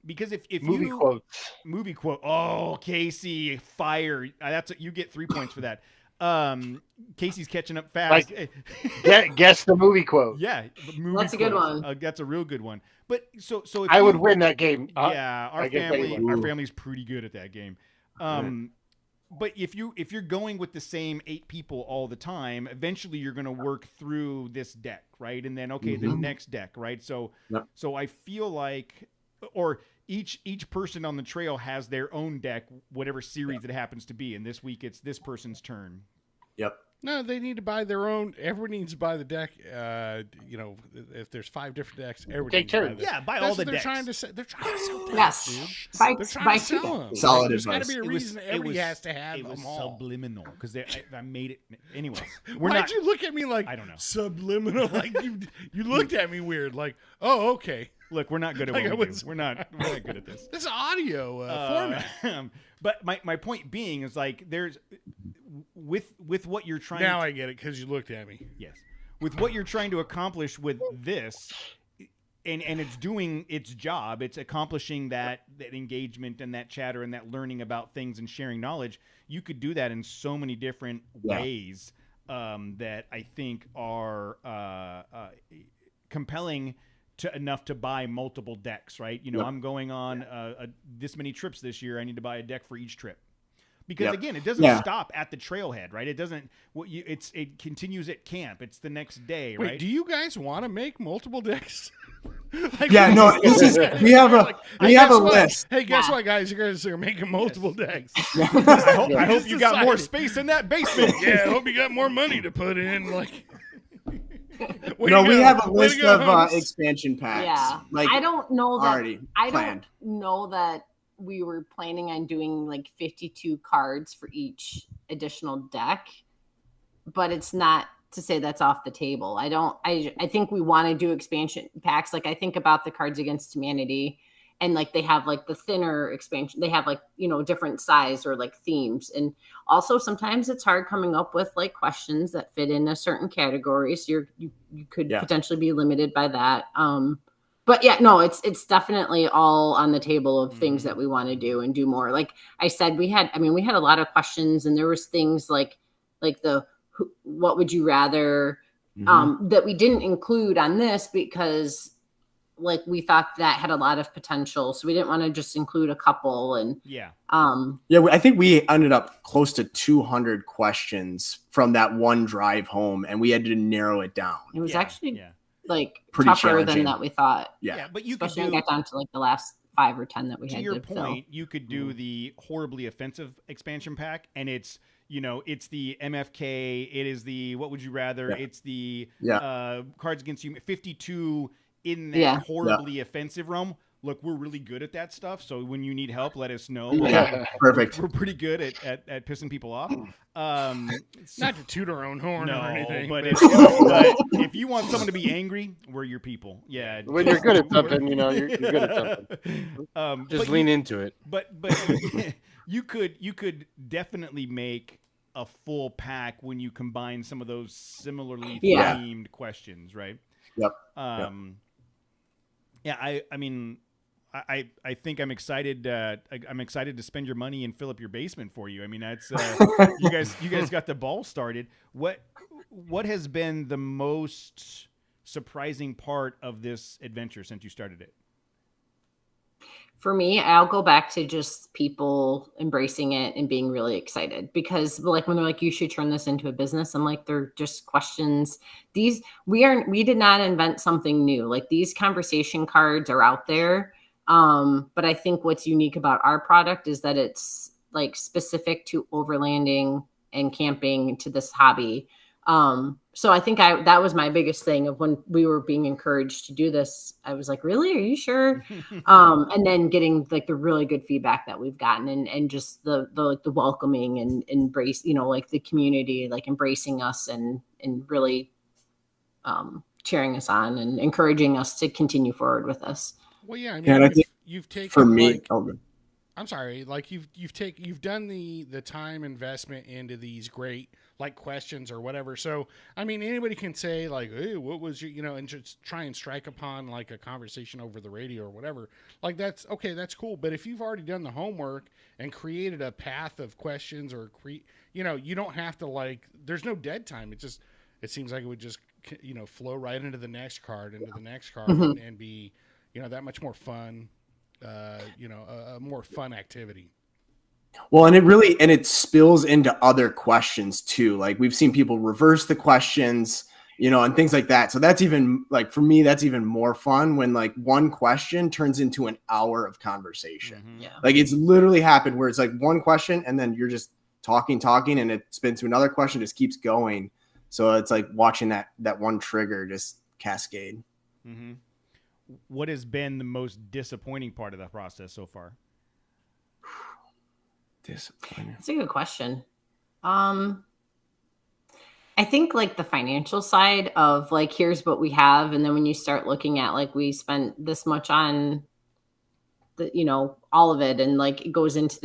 because if Movie you quotes. oh, Casey, fire. You get 3 points for that. Casey's catching up fast. Guess the movie quote. Yeah, That's a good one. That's a real good one. But so if I would win that game. Yeah, our I guess anyone. family's pretty good at that game. But if you're going with the same 8 people all the time, eventually you're going to work through this deck, right? And then the next deck, right? So I feel like, or each person on the trail has their own deck, whatever series it happens to be. And this week it's this person's turn. Yep. No, they need to buy their own. Everyone needs to buy the deck. If there's 5 different decks, everyone Take needs to buy turns. them. Yeah, buy That's all the what they're decks. trying to sell. They're trying to sell decks, Yes. dude. Buy- They're trying buy to 2 sell decks. them. Solid There's got to advice. be a reason everybody has to have It was them all. subliminal because I made it. Anyways, Why'd you look at me like I don't know. subliminal? Like you looked at me weird. Like, oh, okay. Look, we're not good at Like what I we do. was- We're not good at this. This is audio format. But my point being is like there's with what you're trying. Now I get it because you looked at me. Yes, with what you're trying to accomplish with this, and it's doing its job. It's accomplishing that engagement and that chatter and that learning about things and sharing knowledge. You could do that in so many different ways that I think are compelling to enough to buy multiple decks. Right? I'm going on this many trips this year. I need to buy a deck for each trip. Because again, it doesn't stop at the trailhead, right? It doesn't. It continues at camp. It's the next day, Wait, right? do you guys want to make multiple decks? Yeah, no, this is we have a list. Hey, guess what, guys? You guys are making multiple decks. I hope you got more space in that basement. Yeah, I hope you got more money to put in. Like, We have a list of expansion packs. Yeah, like I don't know that. already planned. Don't know that we were planning on doing like 52 cards for each additional deck, but it's not to say that's off the table. I think we want to do expansion packs. Like I think about the Cards Against Humanity, and like they have like the thinner expansion. They have like different size or like themes, and also sometimes it's hard coming up with like questions that fit in a certain category. So you could potentially be limited by that. But yeah, no, it's definitely all on the table of things that we want to do and do more. Like I said, we had a lot of questions, and there was things like the what would you rather that we didn't include on this because like we thought that had a lot of potential, so we didn't want to just include a couple. And I think we ended up close to 200 questions from that one drive home, and we had to narrow it down. It was actually like pretty tougher than challenging. that we thought. Yeah, but you especially could when we got down to like the last 5 or 10 that we had. To your to point, you could do the horribly offensive expansion pack, and it's it's the MFK. It is the what would you rather? Yeah. It's the Cards Against Humanity 52 in that horribly offensive realm. Look, we're really good at that stuff. So when you need help, let us know. Perfect. We're pretty good at pissing people off. Not to toot our own horn or anything. But if you want someone to be angry, we're your people. Yeah. When you're good at something, you're good at something. Just lean into it. But you could definitely make a full pack when you combine some of those similarly themed questions, right? Yep. Yeah, I mean, I think I'm excited. I'm excited to spend your money and fill up your basement for you. I mean, that's you guys got the ball started. What has been the most surprising part of this adventure since you started it? For me, I'll go back to just people embracing it and being really excited, because like when they're like, you should turn this into a business. I'm like, they're just questions. We did not invent something new. Like, these conversation cards are out there. But I think what's unique about our product is that it's like specific to overlanding and camping, to this hobby. So I think that was my biggest thing of when we were being encouraged to do this. I was like, really, are you sure? And then getting like the really good feedback that we've gotten, and just the like the welcoming and embrace, like the community, like embracing us and really cheering us on and encouraging us to continue forward with us. Well, yeah, I mean, And I think you've taken, for me, like, I'm sorry, like you've done the time investment into these great like questions or whatever. So I mean, anybody can say like, hey, what was your, and just try and strike upon like a conversation over the radio or whatever. Like, that's okay, that's cool. But if you've already done the homework and created a path of questions, or you don't have to, like, there's no dead time. It seems like it would just flow right into the next card, and be that much more fun. A more fun activity. Well, and it spills into other questions too. Like, we've seen people reverse the questions, and things like that. So that's even, like, for me, that's even more fun when like one question turns into an hour of conversation. Mm-hmm. Yeah. Like, it's literally happened where it's like one question and then you're just talking, and it spins to another question, just keeps going. So it's like watching that one trigger just cascade. Mm-hmm. What has been the most disappointing part of the process so far? Disappointing. That's a good question. I think like the financial side of like, here's what we have. And then when you start looking at like, we spent this much on the, all of it. And like, it goes into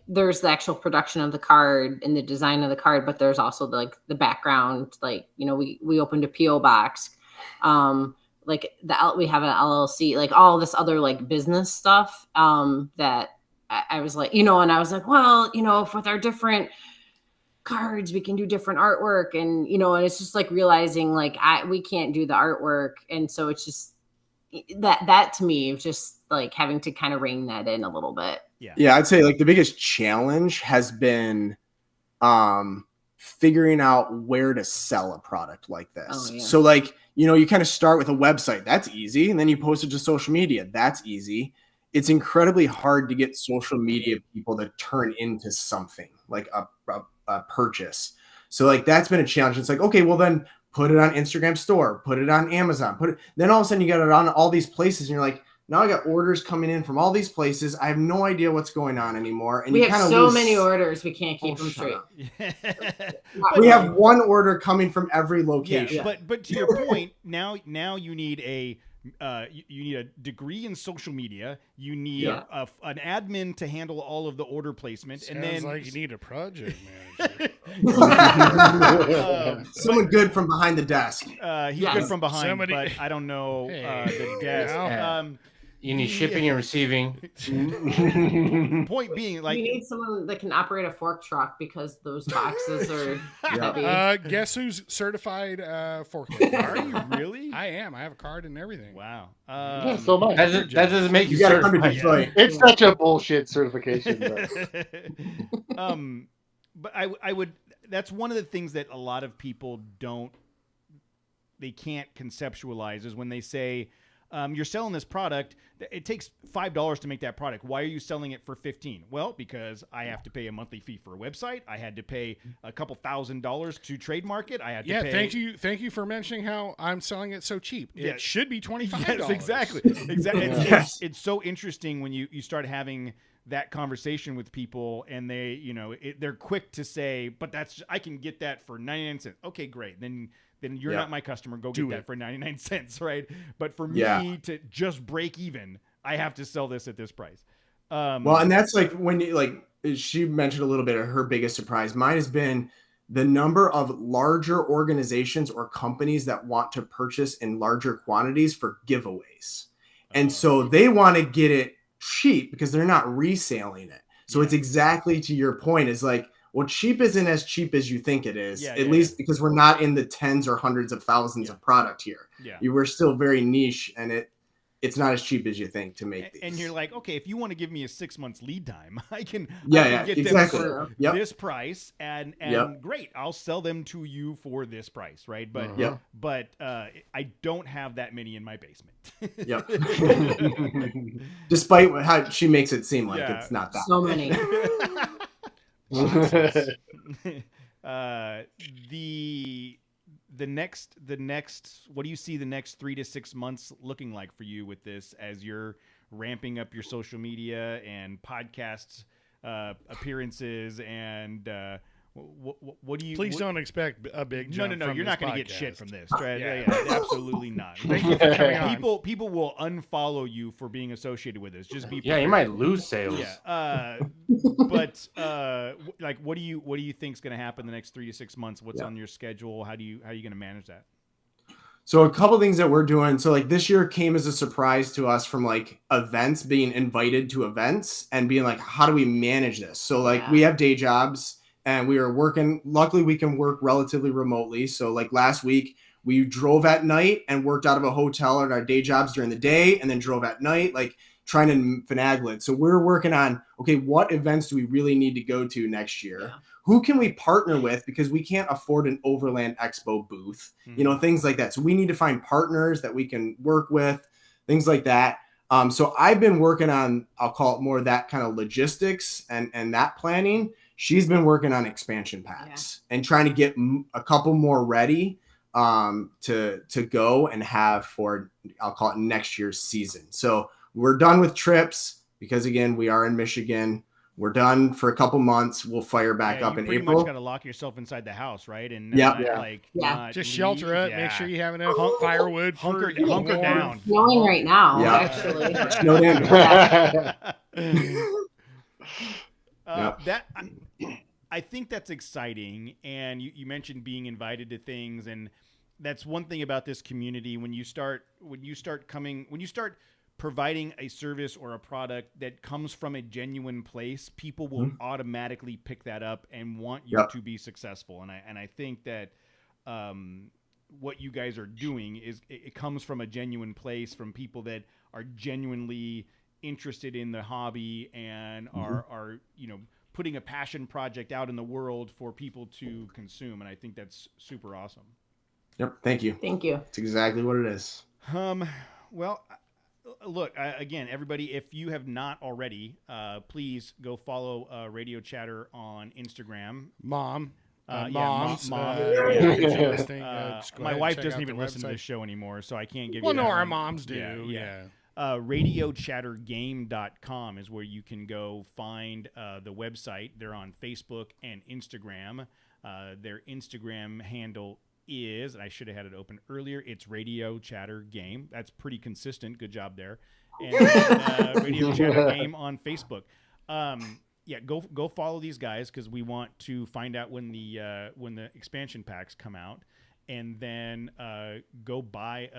there's the actual production of the card and the design of the card, but there's also the background, like, we opened a PO box. Like we have an LLC, like all this other like business stuff, that I was like, and I was like, well, if with our different cards, we can do different artwork, and, and it's just like realizing like we can't do the artwork. And so it's just that to me, just like having to kind of rein that in a little bit. Yeah. I'd say like the biggest challenge has been, figuring out where to sell a product like this. Oh, yeah. So like, you kind of start with a website. That's easy. And then you post it to social media. That's easy. It's incredibly hard to get social media people to turn into something like a purchase. So like, that's been a challenge. It's like, okay, well then put it on Instagram store, put it on Amazon, then all of a sudden you got it on all these places and you're like, now I got orders coming in from all these places. I have no idea what's going on anymore. And we have so many orders, we can't keep them straight. We have one order coming from every location. Yeah, but to your point, now you need you need a degree in social media. You need an admin to handle all of the order placement. Sounds and then like you need a project manager. Someone good from behind the desk. He's good from behind, but I don't know the desk. You need shipping and receiving. Point being, like, you need someone that can operate a fork truck because those boxes are heavy. Guess who's certified forklift? Are you really? I am. I have a card and everything. Wow. So much. That doesn't make you got to come to certified. Detroit. It's such a bullshit certification. But I would. That's one of the things that a lot of people they can't conceptualize is when they say, you're selling this product. It takes $5 to make that product. Why are you selling it for $15? Well, because I have to pay a monthly fee for a website. I had to pay a couple $1,000s to trademark it. I had to pay. Thank you for mentioning how I'm selling it so cheap. It should be $25. Yes, exactly. It's so interesting when you start having that conversation with people, and they're quick to say, but I can get that for 99 cents. Okay, great. Then you're not my customer. Go get that for 99 cents, right? But for me to just break even, I have to sell this at this price. Well, and that's like when she mentioned a little bit of her biggest surprise. Mine has been the number of larger organizations or companies that want to purchase in larger quantities for giveaways. And so they want to get it cheap because they're not reselling it. So it's exactly to your point, is like, well, cheap isn't as cheap as you think it is, at least because we're not in the tens or hundreds of thousands of product here. Yeah. We're still very niche, and it's not as cheap as you think to make these. And you're like, okay, if you want to give me a 6 months lead time, I can get exactly. them for Yep. this price, and Yep. great, I'll sell them to you for this price, right? But Yep. but I don't have that many in my basement. Yep. Despite how she makes it seem like Yeah. it's not that. So many. The next what do you see the next 3 to 6 months looking like for you with this, as you're ramping up your social media and podcasts appearances, and what do you Please don't expect a big jump. No, you're not going to get podcast. shit from this, right? Yeah. Yeah, absolutely not. Thank you for coming on. People will unfollow you for being associated with this. Just be Yeah, you might lose sales. yeah. But like, what do you think's going to happen the next 3 to 6 months? What's on your schedule? How are you going to manage that? So a couple things that we're doing. So like this year came as a surprise to us from like events, being invited to events and being like, how do we manage this? So like we have day jobs and we are working. Luckily we can work relatively remotely. So like last week we drove at night and worked out of a hotel at our day jobs during the day and then drove at night, like trying to finagle it. So we're working on, okay, what events do we really need to go to next year? Yeah. Who can we partner with? Because we can't afford an Overland Expo booth, things like that. So we need to find partners that we can work with, things like that. So I've been working on, I'll call it more that kind of logistics and that planning. She's been working on expansion packs and trying to get a couple more ready to go and have for, I'll call it next year's season. So we're done with trips because again, we are in Michigan. We're done for a couple months. We'll fire back up in April. You pretty much got to lock yourself inside the house, right? And not just shelter up. Make sure you have enough firewood. Hunker down. It's snowing right now, actually. I think that's exciting. And you mentioned being invited to things, and that's one thing about this community. When you start providing a service or a product that comes from a genuine place, people will automatically pick that up and want you to be successful. And I think that what you guys are doing is it comes from a genuine place, from people that are genuinely interested in the hobby and are putting a passion project out in the world for people to consume. And I think that's super awesome. Yep. Thank you. Thank you. That's exactly what it is. Well, look, again, everybody, if you have not already, please go follow Radio Chatter on Instagram. Mom. Mom. My wife doesn't even listen to this show anymore, so I can't give you that. Well, no, our one. moms do. Yeah. RadioChatterGame.com is where you can go find the website. They're on Facebook and Instagram. Their Instagram handle is, and I should have had it open earlier, it's Radio Chatter Game. That's pretty consistent. Good job there. And Radio Chatter Game on Facebook. Go follow these guys, because we want to find out when the expansion packs come out, and then go buy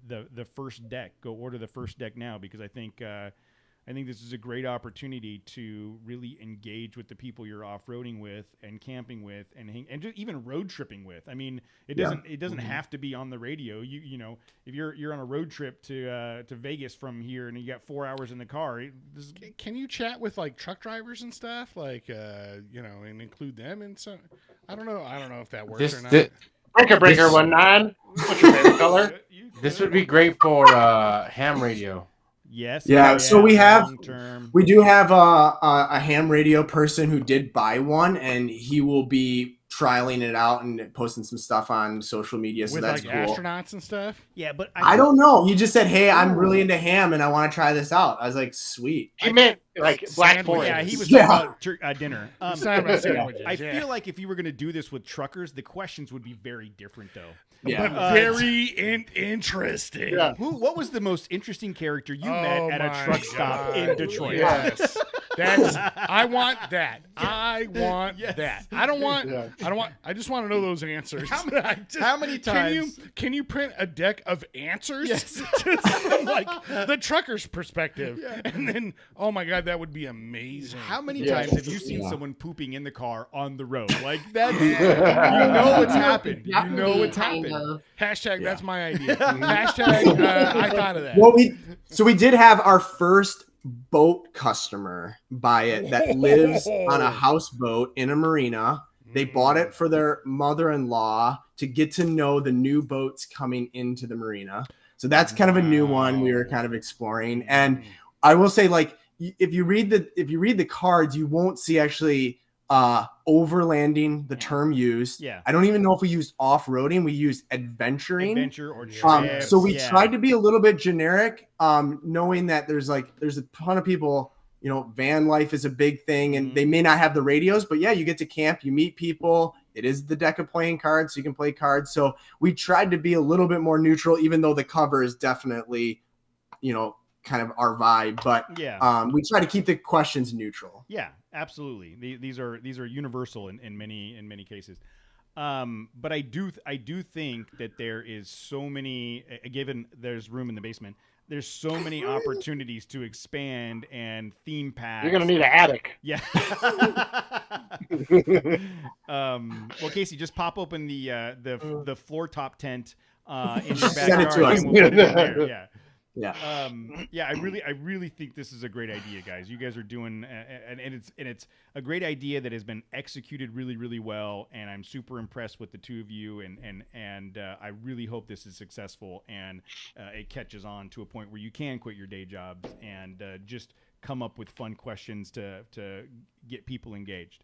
the first deck. Go order the first deck now, because I think this is a great opportunity to really engage with the people you're off-roading with and camping with and even road tripping with. I mean, it doesn't have to be on the radio. You know, if you're on a road trip to Vegas from here and you got 4 hours in the car, can you chat with like truck drivers and stuff, like and include them in some? I don't know if that works or not. Breaker 19. What's your favorite color? This would be great for ham radio. Yes. Yeah. So we do have a ham radio person who did buy one, and he will be trialing it out and posting some stuff on social media. So with that's like cool. astronauts and stuff. Yeah, but I don't know. He just said, "Hey, I'm really into ham, and I want to try this out." I was like, "Sweet." He meant like Black Forest. Yeah, he was talking about dinner. About sandwiches. I feel like if you were going to do this with truckers, the questions would be very different, though. Yeah, but very interesting. Yeah. What was the most interesting character you met at a truck stop in Detroit? Yes. I want that. I want that. I just want to know those answers. How many times? Can you print a deck of answers? Yes. Just from, like, the trucker's perspective. Yeah. And then, oh my God, that would be amazing. How many times have you seen someone pooping in the car on the road? Like that's you know what's happened. You know what's happened. Hashtag that's my idea. Hashtag I thought of that. Well, we did have our first boat customer buy it that lives on a houseboat in a marina. They bought it for their mother-in-law to get to know the new boats coming into the marina. So that's kind of a new one we were kind of exploring. And I will say, like, if you read the cards, you won't see actually overlanding, the term used. Yeah. I don't even know if we used off-roading. We used adventuring. Adventure or trips. So we tried to be a little bit generic, knowing that there's a ton of people, you know, van life is a big thing and they may not have the radios, but yeah, you get to camp, you meet people. It is the deck of playing cards, so you can play cards. So we tried to be a little bit more neutral, even though the cover is definitely, you know, kind of our vibe, but we try to keep the questions neutral. Yeah, absolutely. These are universal in many cases. But I do think that there is so many, given there's room in the basement, there's so many opportunities to expand and theme packs. You're gonna need an attic. Yeah. Well, Casey, just pop open the floor top tent in your backyard. Send it to us. And we'll put it in there. Yeah. Yeah. I really think this is a great idea, guys. You guys are doing, and it's a great idea that has been executed really, really well. And I'm super impressed with the two of you, and I really hope this is successful and it catches on to a point where you can quit your day jobs and just come up with fun questions to get people engaged.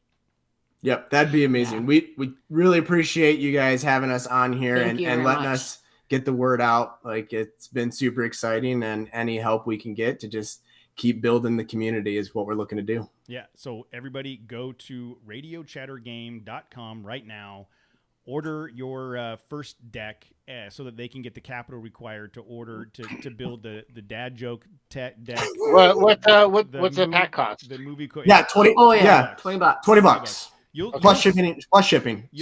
Yep, that'd be amazing. We really appreciate you guys having us on here and letting us get the word out. Like, it's been super exciting, and any help we can get to just keep building the community is what we're looking to do. Yeah. So everybody go to radiochattergame.com right now. Order your first deck so that they can get the capital required to order to build the dad joke deck. What's the pack cost? The movie. Yeah, 20. Oh yeah, yeah. $20. $20. Plus shipping. So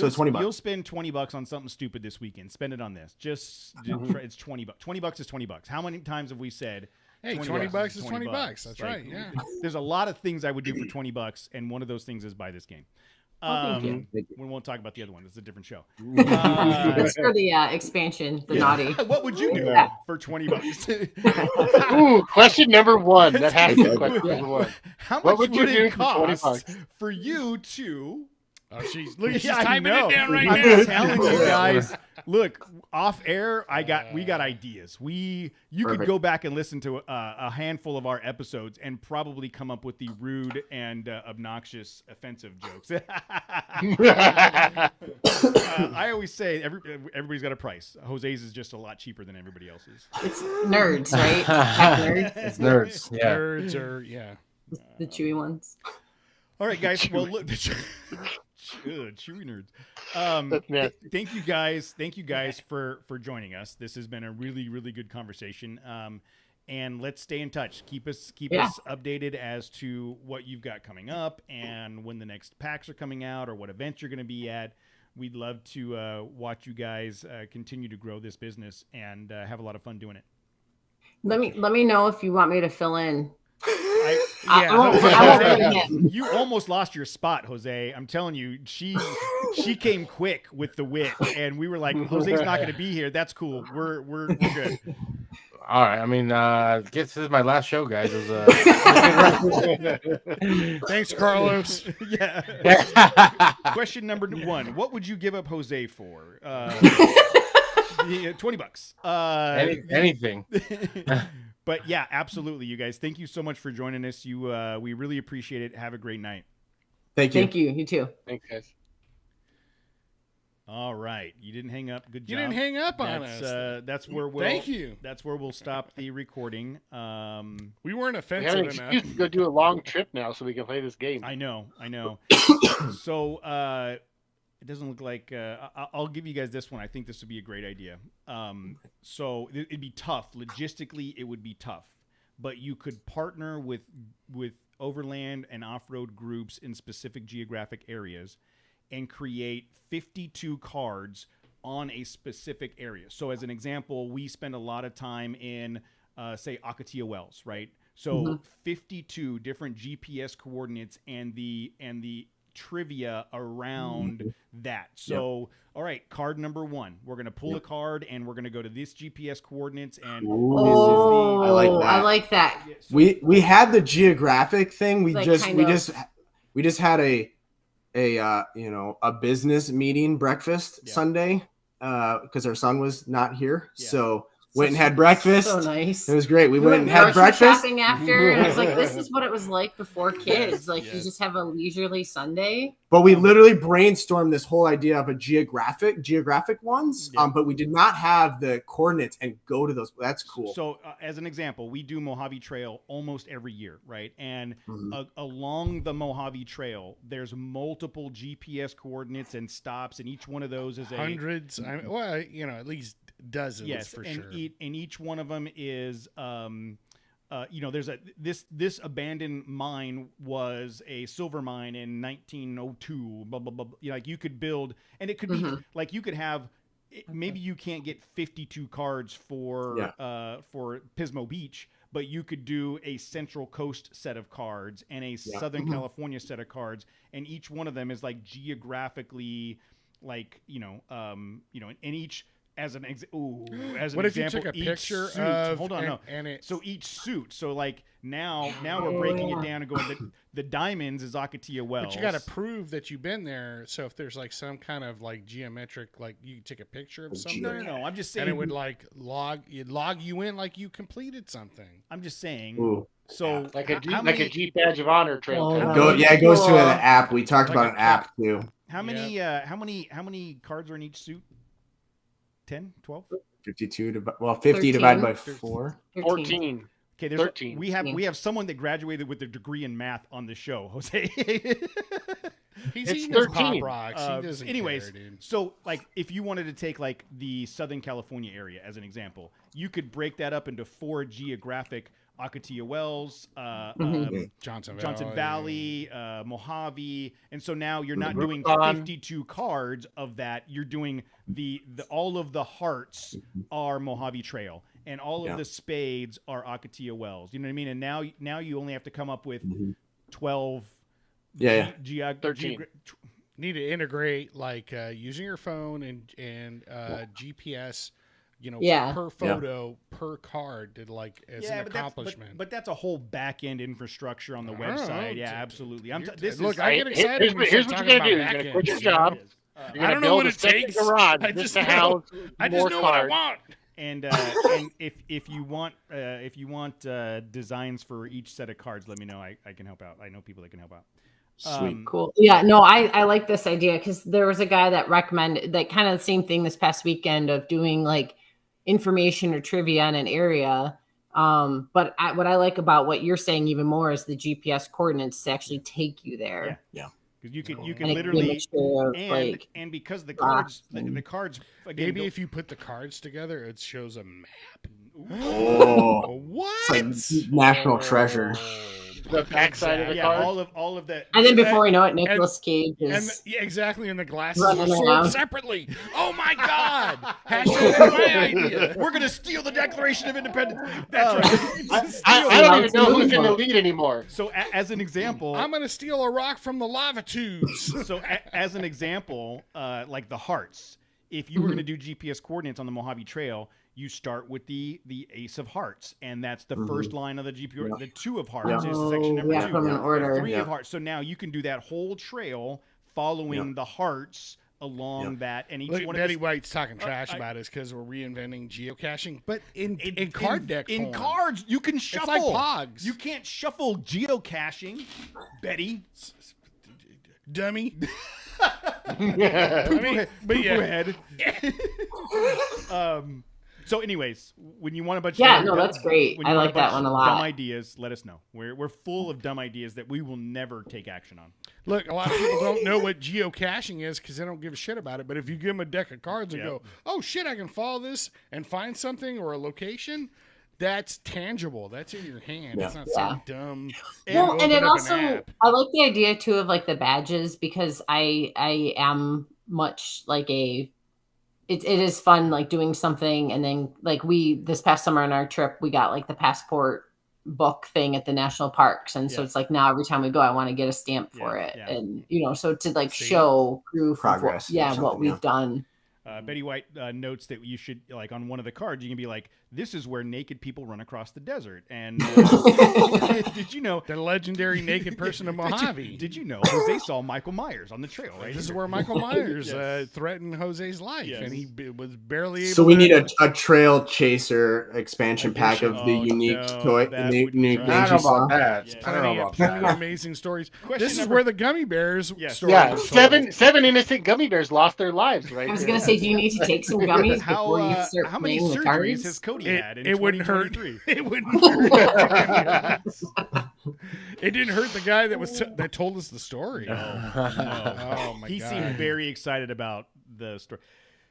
it's $20. You'll spend $20 on something stupid this weekend. Spend it on this. It's $20. $20 is $20. How many times have we said, hey, $20 is $20? That's right. Yeah. There's a lot of things I would do for $20, and one of those things is buy this game. We won't talk about the other one. It's a different show. It's for the expansion, the naughty. What would you do for $20? Ooh, question number one. That has to be question number one. How much would it cost for you to? Oh, she's typing it down right now. I'm telling you guys. Look, off air, we got ideas. You could go back and listen to a handful of our episodes and probably come up with the rude and obnoxious, offensive jokes. I always say everybody's got a price. Jose's is just a lot cheaper than everybody else's. It's nerds, right? Nerds. It's nerds. Yeah. Nerds are the chewy ones. All right, guys. Well, look. Chewy nerds. Thank you guys for joining us. This has been a really, really good conversation. And let's stay in touch. Keep us updated as to what you've got coming up and when the next packs are coming out or what events you're going to be at. We'd love to watch you guys continue to grow this business and have a lot of fun doing it. Let me know if you want me to fill in. You almost lost your spot, Jose. I'm telling you, she came quick with the wit, and we were like, Jose's not going to be here. That's cool. We're good. All right. I mean, this is my last show, guys. It was, Thanks, Carlos. Yeah. Question number one: what would you give up Jose for? $20. Anything. But yeah, absolutely, you guys. Thank you so much for joining us. We really appreciate it. Have a great night. Thank you. Thank you. You too. Thanks, guys. All right, you didn't hang up. Good job. You didn't hang up on us. That's where we'll. Thank you. That's where we'll stop the recording. We weren't We offensive have an enough. excuse to go do a long trip now, so we can play this game. I know. So it doesn't look like I'll give you guys this one. I think this would be a great idea. So it'd be tough logistically. It would be tough, but you could partner with overland and off-road groups in specific geographic areas and create 52 cards on a specific area. So as an example, we spend a lot of time in, say, Akatia Wells, right? So 52 different GPS coordinates and the trivia around that. So, all right, card number 1. We're going to pull a card and we're going to go to this GPS coordinates and this is the. I like that. Yeah, so, We had the geographic thing. We Like, just kind we of- just had a business meeting breakfast Sunday because our son was not here. Yeah. So went and had breakfast. So nice. It was great. We We went and had grocery breakfast. shopping after. And I was like, this is what it was like before kids. Like you yes. just have a leisurely Sunday. But we literally brainstormed this whole idea of a geographic ones. Yeah. But we did not have the coordinates and go to those. That's cool. So, as an example, we do Mojave Trail almost every year, right? And along the Mojave Trail, there's multiple GPS coordinates and stops, and each one of those is Hundreds. At least dozens for and sure. And each one of them is, there's this abandoned mine was a silver mine in 1902. Blah blah blah. Like you could build, and it could be like you could have. Maybe you can't get 52 cards for Pismo Beach, but you could do a Central Coast set of cards and a Southern California set of cards, and each one of them is like geographically, like and each. As an example, What if you took a picture suit, of? hold on, and it. So each suit. So like now we're breaking it down and going. The diamonds is Akatia Wells. But you got to prove that you've been there. So if there's like some kind of like geometric, like you could take a picture of something. No. I'm just saying. And it would like log you in like you completed something. I'm just saying. Ooh. So Like a how Jeep many, Jeep Badge of Honor trail. Oh, kind of. It goes to an app. We talked Like about a an app too. how many cards are in each suit? 10, 12? 50 13. divided by 4. 14. Okay, 13. We have someone that graduated with a degree in math on the show, Jose. He's It's eating his 13. pop rocks. He doesn't anyways, care, dude. so like if you wanted to take like the Southern California area as an example, you could break that up into 4 geographic Akatia Wells, Johnson Valley, Mojave, and so now you're not doing Rubicon. 52 cards of that. You're doing the all of the hearts are Mojave Trail, and all of the spades are Akatia Wells. You know what I mean? And now you only have to come up with 12. Need to integrate like using your phone and GPS. Per photo, per card, did like as an accomplishment. But that's a whole back end infrastructure on the website. Yeah, absolutely. I get excited. Here's what you're gonna do. You're gonna quit your job. You're I gonna don't know build what a it second takes. garage I just just to know- house I just more know what I cards. want. And if you want designs for each set of cards, let me know. I can help out. I know people that can help out. Sweet. Cool. Yeah, no, I like this idea because there was a guy that recommended that kind of the same thing this past weekend of doing like information or trivia in an area. But what I like about what you're saying even more is the GPS coordinates to actually take you there. Yeah. Because you can And literally of, and because the cards again, Maybe if you put the cards together, it shows a map. Oh, What? it's like national treasure. The backside of the yeah, card. all of that. And then before we know it, Nicolas Cage is exactly, and the glasses running are sold around. separately. Oh my God! Hashtag my idea. We're gonna steal the Declaration of Independence. That's right. I don't even know who's in the lead anymore. So as an example, I'm gonna steal a rock from the lava tubes. So as an example, like the hearts, if you were going to do GPS coordinates on the Mojave Trail, you start with the Ace of Hearts, and that's the first line of the GPS. The 2 of Hearts is section number 2. from an order. 3 of Hearts. So now you can do that whole trail following the hearts along that, and each one Betty of White's talking trash about us because we're reinventing geocaching, but in card deck in form. cards you can shuffle. It's like Pogs. You can't shuffle geocaching, Betty. Dummy. I mean, but yeah. So, anyways, when you want a bunch that's great. when you I want like that one a lot. Dumb ideas, let us know. We're full of dumb ideas that we will never take action on. Look, a lot of people don't know what geocaching is because they don't give a shit about it. But if you give them a deck of cards and go, "Oh shit, I can follow this and find something or a location," that's tangible. That's in your hand. Yeah. It's not some dumb. Well, and open it up an also, app. I like the idea too of like the badges, because I am much like it is fun like doing something, and then like this past summer on our trip we got like the passport book thing at the national parks, and so Yeah. it's like now every time we go I want to get a stamp for Yeah, it, yeah. and so to like See? show proof Progress of or what, what something, we've yeah. done. Betty White notes that you should, like, on one of the cards, you can be like, "This is where naked people run across the desert." And did you know The legendary naked person of Mojave. Did you know Jose saw Michael Myers on the trail? Right. This is here? where Michael Myers Yes. threatened Jose's life, Yes. and he was barely able. So we to... need a trail chaser expansion pack of the Oh, unique no, toy, that the would be unique great. I things don't you know about saw. that. Yeah. I don't know about plenty of that. amazing stories. Question This is number- where the gummy bears Yes. story Yeah, was told. seven innocent gummy bears lost their lives right I was there. gonna say, do you need to take some gummies before you start How many playing the surgeries cards? has Cody had in It wouldn't hurt. 2023? It wouldn't hurt. It didn't hurt the guy that told us the story. No. Oh my He god. seemed very excited about the story.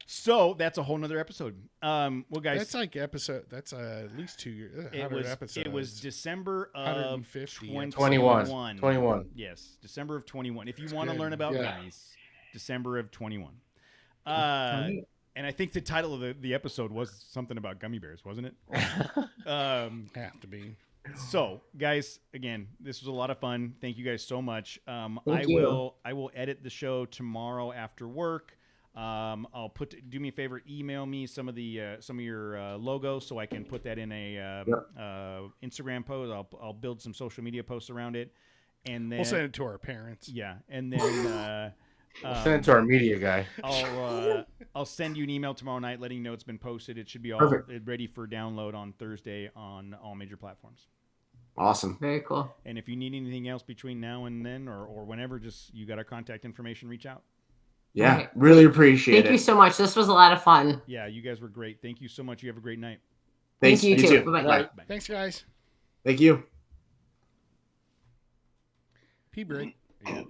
So that's a whole nother episode. Well, guys, That's like episode. That's at least 2 years. 100 episodes. it was December of 150 21. 21. Yes, December of 21. If you want to good. learn about Yeah. gummies, December of 21. Right. And I think the title of the episode was something about gummy bears, wasn't it? Have to be. So, guys, again, this was a lot of fun. Thank you guys so much. Thank you. I will edit the show tomorrow after work. Do me a favor, email me some of your logos so I can put that in a Instagram post. I'll build some social media posts around it, and then We'll send it to our parents. yeah, and then Send it to our media guy. I'll send you an email tomorrow night letting you know it's been posted. It should be all Perfect. ready for download on Thursday on all major platforms. Awesome. Very cool. And if you need anything else between now and then or whenever, just you got our contact information, reach out. Yeah, Right. really appreciate Thank it. you so much. This was a lot of fun. Yeah, you guys were great. Thank you so much. You have a great night. Thanks. Thank you too. Bye-bye. Right. Bye. Thanks, guys. Thank you. Pea break. Yeah.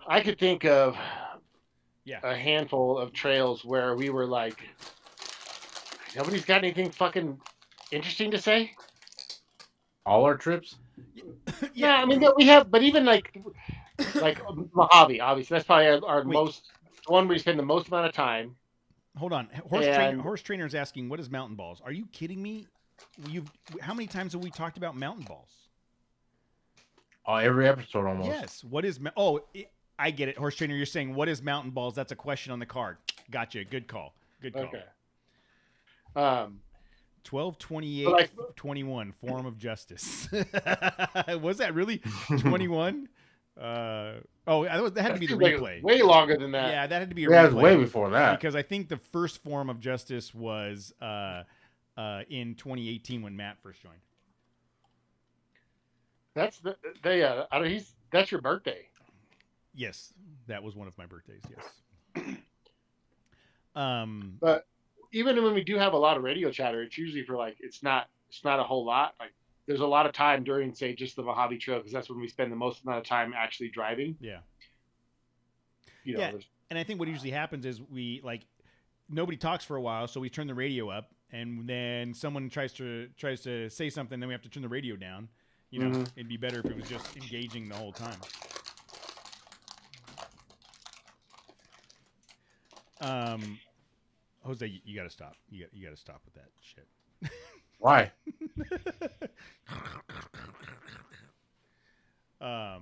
I could think of Yeah. a handful of trails where we were like, nobody's got anything fucking interesting to say. All our trips? Yeah, I mean we have, but even like Mojave, obviously that's probably our Wait. most the one where we spend the most amount of time. Hold on. Horse trainer is asking, what is mountain balls? Are you kidding me? How many times have we talked about mountain balls? Oh, every episode almost. Yes. What is I get it. Horse trainer, you're saying what is mountain balls? That's a question on the card. Gotcha. Good call. Good call. Okay. 12/28 But 21 form of justice. Was that really 21? That had to be the seems like replay. way longer than that. Yeah, that had to be a Yeah, it was replay. way before that. Because I think the first form of justice was in 2018 when Matt first joined. That's that's your birthday. Yes, that was one of my birthdays. Yes. But even when we do have a lot of radio chatter, it's usually for like it's not a whole lot. Like there's a lot of time during say just the Mojave Trail because that's when we spend the most amount of time actually driving. Yeah. You know, Yeah. And I think what usually happens is nobody talks for a while, so we turn the radio up, and then someone tries to say something, then we have to turn the radio down. You know, it'd be better if it was just engaging the whole time. Jose, you got to stop. You got to stop with that shit. Why? All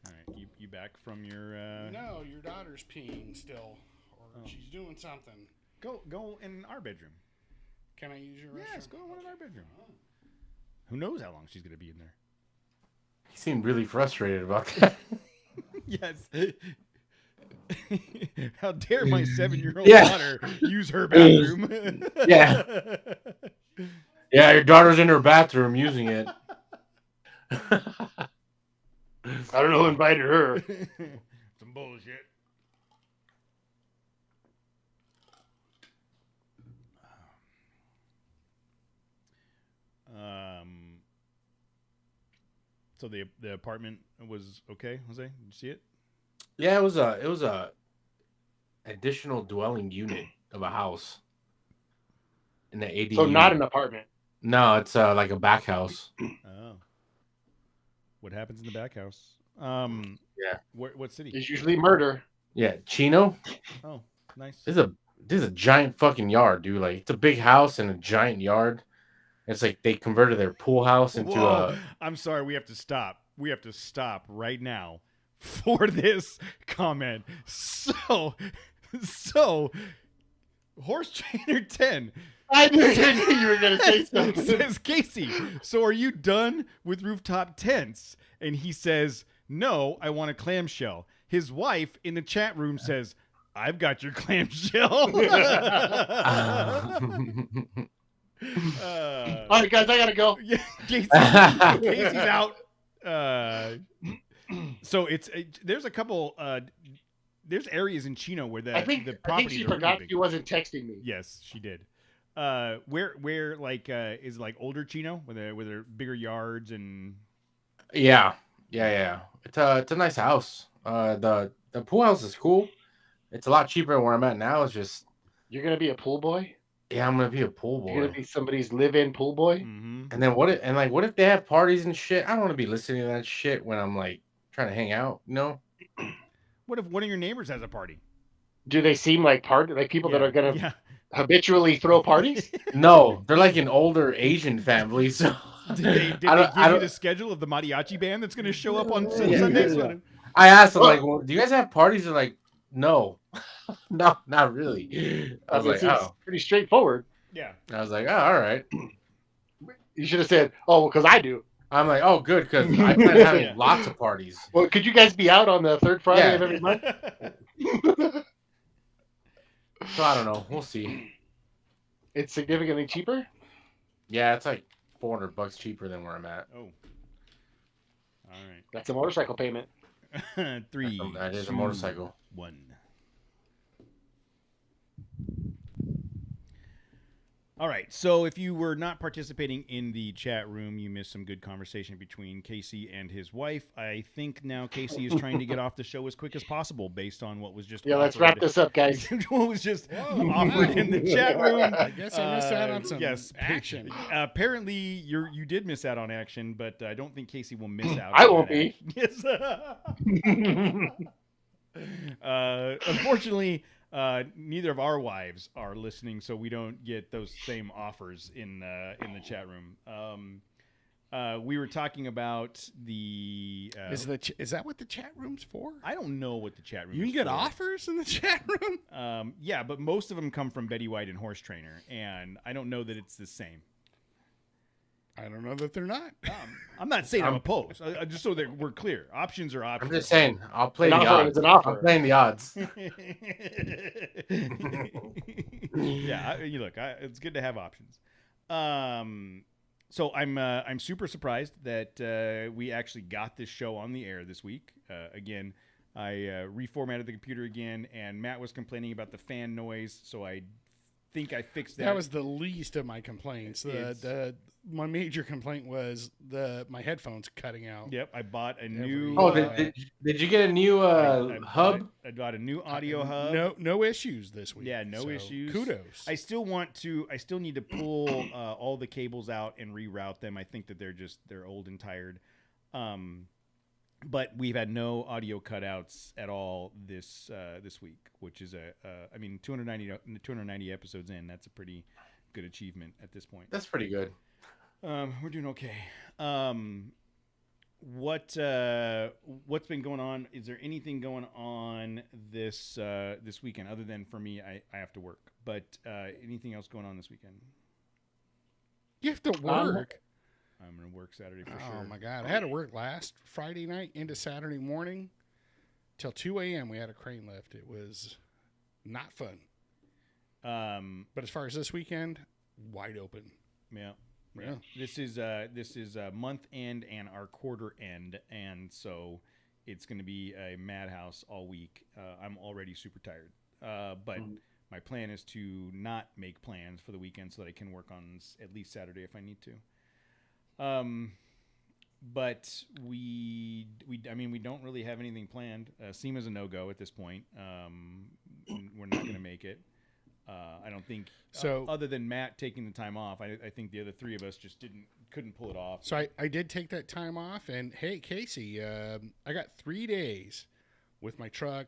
right, you back from your No, your daughter's peeing still, or she's doing something. Go in our bedroom. Can I use your restroom? Yes, go in one of our bedroom. Who knows how long she's gonna be in there? He seemed really frustrated about that. Yes. How dare my 7-year-old Yeah. daughter use her bathroom? Yeah. Yeah, your daughter's in her bathroom using it. I don't know who invited her. Some bullshit. So the apartment was okay, Jose? Did you see it? Yeah, it was additional dwelling unit of a house in the ADU. So not an apartment. No, it's like a back house. Oh. What happens in the back house? Yeah. What city? It's usually murder. Yeah, Chino. Oh, nice. This is a giant fucking yard, dude. Like it's a big house and a giant yard. It's like they converted their pool house into a. I'm sorry, we have to stop. We have to stop right now for this comment. So Horse Trainer 10 I knew you were going to say something. says, Casey, so are you done with rooftop tents? And he says, no, I want a clamshell. His wife in the chat room says, I've got your clamshell. All right, guys, I got to go. Yeah, Casey's out. So there's a couple there's areas in Chino where I think properties she are forgot really big. she wasn't texting me. Yes, she did. Where like is it like older Chino where there are bigger yards and Yeah. It's a nice house. The pool house is cool. It's a lot cheaper than where I'm at now. It's just You're going to be a pool boy? yeah, I'm gonna be a pool You're going boy. to be somebody's live-in pool boy? mm-hmm. And then what if they have parties and shit? I don't want to be listening to that shit when I'm like trying to hang out. No. What if one of your neighbors has a party? Do they seem like people that are going to Yeah. habitually throw parties? No, they're like an older Asian family. So Did they give you the schedule of the mariachi band that's going to show up on Sundays? Yeah. I asked them like, well, do you guys have parties? They're like, no, no, not really. I was like, it's pretty straightforward. Yeah. I was like, oh, all right. You should have said, oh, because I do. I'm like, oh, good, because I plan on having Yeah. lots of parties. Well, could you guys be out on the third Friday of every month? So I don't know. We'll see. It's significantly cheaper? Yeah, it's like $400 cheaper than where I'm at. Oh. All That's a motorcycle payment. right. 3. That is a 2, motorcycle. 1. All right. So if you were not participating in the chat room, you missed some good conversation between Casey and his wife. I think now Casey is trying to get off the show as quick as possible based on what was just Let's wrap this up, guys. what was just offered in the chat room. I guess I missed out on some yes. action. Apparently, you did miss out on action, but I don't think Casey will miss out. I on won't that be. action. Yes. Unfortunately, neither of our wives are listening, so we don't get those same offers in the chat room. We were talking about the. Is that what the chat room's for? I don't know what the chat room. You can is get for. offers in the chat room. Yeah, but most of them come from Betty White and Horse Trainer, and I don't know that it's the same. I don't know that they're not. I'm not saying I'm opposed. Just so that we're clear, options are I'm options. just saying, I'll play An the offer odds. is an offer. I'm playing the odds. Yeah, it's good to have options. So I'm super surprised that we actually got this show on the air this week. Again, I reformatted the computer again, and Matt was complaining about the fan noise, so I think I fixed that. That was the least of my complaints. My major complaint was my headphones cutting out. Yep, I bought a new. Oh, did you get a new hub? I bought a new audio hub. No issues this week. Yeah, no issues. Kudos. I still need to pull all the cables out and reroute them. I think that they're old and tired. But we've had no audio cutouts at all this week, which is 290 episodes in. That's a pretty good achievement at this point. That's pretty good. We're doing okay. What's been going on? Is there anything going on this weekend other than for me? I have to work, but anything else going on this weekend? You have to work. I'm gonna work Saturday for Oh sure. my God! I had to work last Friday night into Saturday morning till 2 a.m. We had a crane lift. It was not fun. But as far as this weekend, wide open. Yeah. Yeah. This is month end and our quarter end, and so it's going to be a madhouse all week. I'm already super tired, but my plan is to not make plans for the weekend so that I can work on at least Saturday if I need to. But we don't really have anything planned. SEMA's a no-go at this point. we're not going to make it. I don't think. So other than Matt taking the time off, I think the other three of us just couldn't pull it off. So I did take that time off, and hey, Casey, I got 3 days with my truck.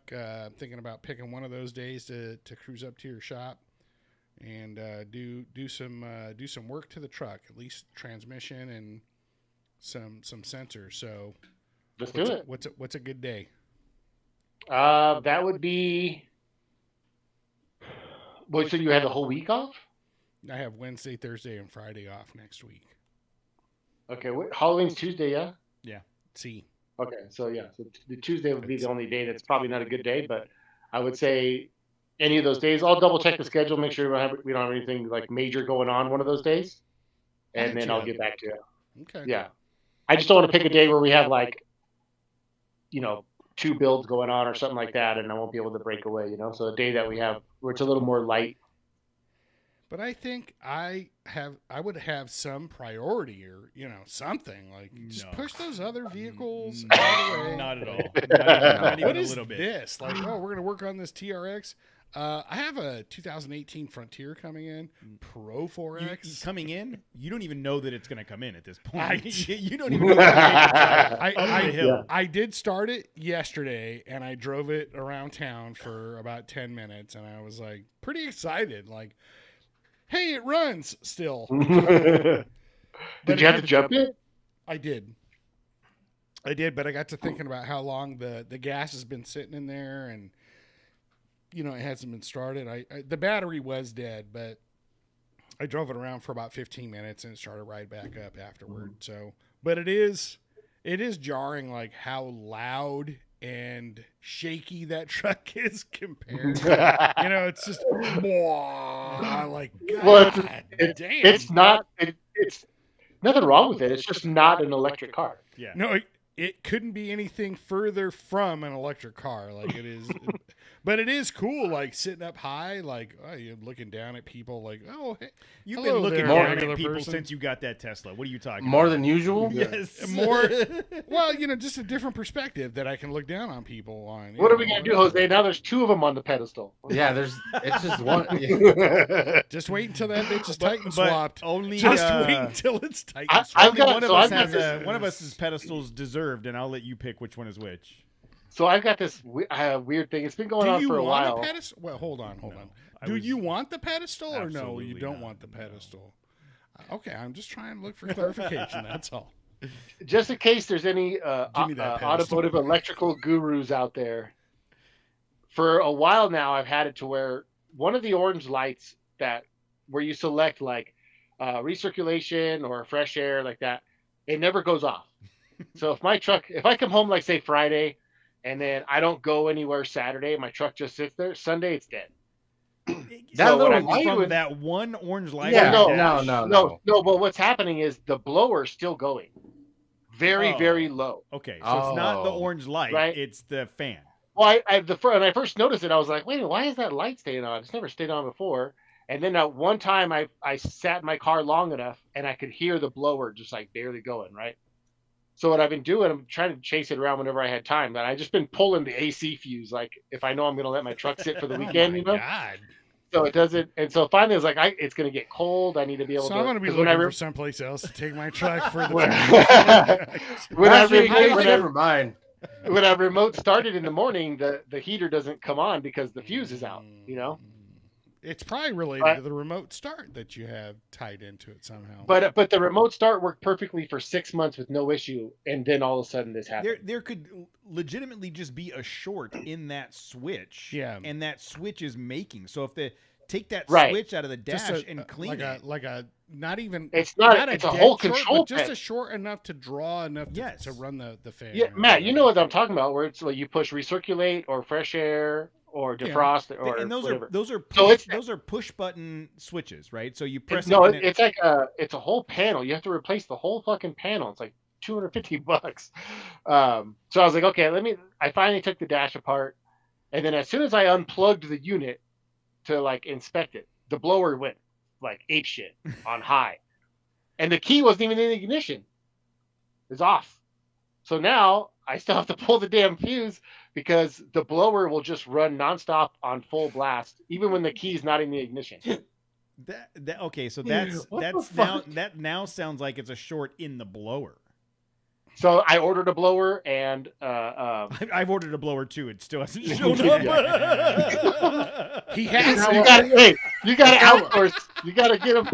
Thinking about picking one of those days to cruise up to your shop and do some work to the truck, at least transmission and some sensors. So Let's do it. What's a good day? That would be. Well, so you have the whole week off? I have Wednesday, Thursday, and Friday off next week. Okay, Halloween's Tuesday, yeah? Yeah. See. Okay, so the Tuesday would be the only day that's probably not a good day, but I would say any of those days, I'll double check the schedule, make sure we don't have anything like major going on one of those days, and then I'll get back to you. Okay. Yeah. I just don't want to pick a day where we have like, 2 builds going on or something like that, and I won't be able to break away, So a day that we have where it's a little more light. But I think I would have some priority or something like just push those other vehicles out of the way. Not at all. Not even What a is little bit. this? Like, we're gonna work on this TRX. I have a 2018 Frontier coming in, Pro 4X. Coming in, you don't even know that it's going to come in at this point. I- You don't even know that I did start it yesterday, and I drove it around town for about 10 minutes, and I was like pretty excited. Like, hey, it runs still. Did you have to jump it? I did, but I got to thinking about how long the gas has been sitting in there, and it hasn't been started. The battery was dead, but I drove it around for about 15 minutes and it started right back up afterward. So, but it is jarring, like how loud and shaky that truck is compared. It's just like, Well, damn. it's not. It's nothing wrong with it. It's just not an electric car. Yeah. No, it couldn't be anything further from an electric car. Like it is, but it is cool. Like sitting up high, like you're looking down at people. Like, oh, hey, You've hello been looking there, down regular at people person. since you got that Tesla. What are you talking More about? than usual? Yes. More. Well, just a different perspective that I can look down on people on. What are we gonna do, Jose? Now there's 2 of them on the pedestal. Yeah, it's just one. Just wait until that bitch is Titan But swapped. only Just wait until it's Titan I've swapped. got- one of so us I've got has this- one of us' pedestals deserved, and I'll let you pick which one is which. So I've got this weird thing. It's been going Do on you for a want while. a pedestal? Well, hold on. I Do was- you want the pedestal or no? Absolutely You don't not. want the pedestal. Okay, I'm just trying to look for clarification. That's all. Just in case there's any Give me that pedestal. automotive electrical gurus out there. For a while now, I've had it to where one of the orange lights where you select like recirculation or fresh air like that, it never goes off. So if I come home like say Friday, and then I don't go anywhere Saturday, my truck just sits there. Sunday, it's dead. That So what little I'm light From doing- that one orange light. Yeah, on the no, dash. No. But what's happening is the blower's still going, very Oh. very low. Okay, so it's not the Oh. orange light; Right. it's the fan. Well, when I first noticed it, I was like, wait a minute, why is that light staying on? It's never stayed on before. And then one time I sat in my car long enough and I could hear the blower just like barely going, right? So what I've been doing, I'm trying to chase it around whenever I had time. But I just been pulling the AC fuse, like if I know I'm going to let my truck sit for the weekend, Oh my God. So it doesn't. And so finally, I was like, it's going to get cold. I need to be able So to. I'm going to be 'cause looking when I for someplace else to take my truck for the. when Actually, I never mind. when I remote started in the morning, the heater doesn't come on because the fuse is out. It's probably related to the remote start that you have tied into it somehow. But the remote start worked perfectly for 6 months with no issue, and then all of a sudden this happened. There could legitimately just be a short in that switch. Yeah. And that switch is making. So if they take that Right. switch out of the dash Just and clean it. like a not even It's not. It's a dead whole short, control but just panel. a short enough to draw enough Yes. to run the fan. Yeah, Matt, you know what I'm talking about, where it's like you push recirculate or fresh air or defrost or and those whatever. are So those are push button switches, right? So you press No, it. and it's like it's a whole panel. You have to replace the whole fucking panel. It's like $250. So I was like, okay, I finally took the dash apart, and then as soon as I unplugged the unit to like inspect it, the blower went like ape shit on high, and the key wasn't even in the ignition. It's off. So now I still have to pull the damn fuse because the blower will just run nonstop on full blast, even when the key's not in the ignition. Okay, so that's What the that's now fuck? that now sounds like it's a short in the blower. So I ordered a blower, and I've ordered a blower too. It still hasn't shown up. He has you got to outsource. You got to get them.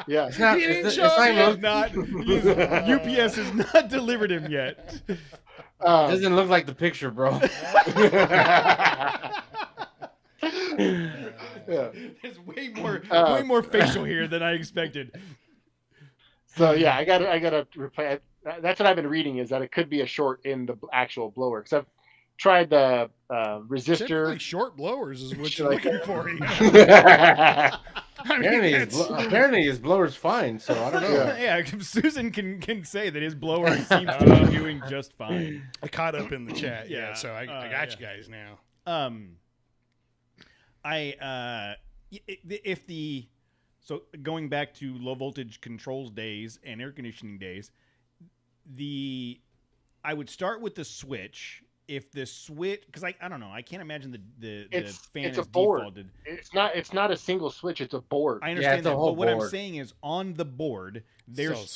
Yeah. It's not. He ain't It's showing not. me. UPS has not delivered him yet. It doesn't look like the picture, bro. Yeah. There's way more facial here than I expected. So yeah, I got to replace. That's what I've been reading, is that it could be a short in the actual blower, because I've tried the resistor. Typically short blowers is what you're Like- looking for. You know? Yeah. Apparently his blower's fine. So I don't know. Yeah, Susan can say that his blower seems to be doing just fine. I caught up in the chat. Yeah, Yeah. so I got Yeah. you guys now. So going back to low voltage controls days and air conditioning days, I would start with the switch. If the switch, because I don't know, I can't imagine the fan it's is a board. defaulted. It's not a single switch. It's a board. I understand it's a that, whole but what I'm board. saying is on the board there's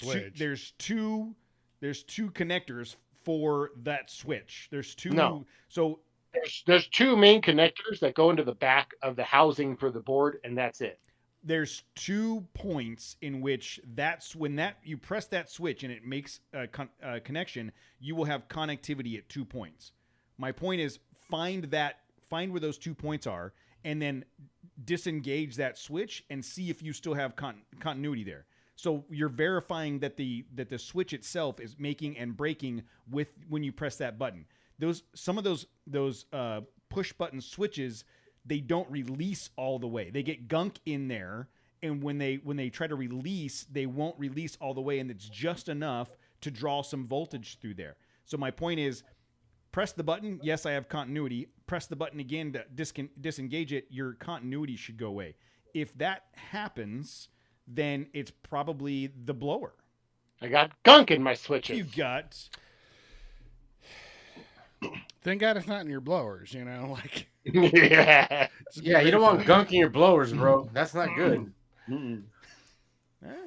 two connectors for that switch. There's two. No. So There's two main connectors that go into the back of the housing for the board, and that's it. there's 2 points in which when you press that switch and it makes a connection, you will have connectivity at 2 points. My point is find where those 2 points are, and then disengage that switch and see if you still have continuity there. So you're verifying that the switch itself is making and breaking when you press that button. Some of those push button switches, they don't release all the way. They get gunk in there, and when they try to release, they won't release all the way, and it's just enough to draw some voltage through there. So my point is, press the button. Yes, I have continuity. Press the button again to disengage it. Your continuity should go away. If that happens, then it's probably the blower. I got gunk in my switches. You got. Thank God it's not in your blowers, you know, like. Yeah. Yeah, you don't want gunk in your blowers, bro. That's not good. Yeah.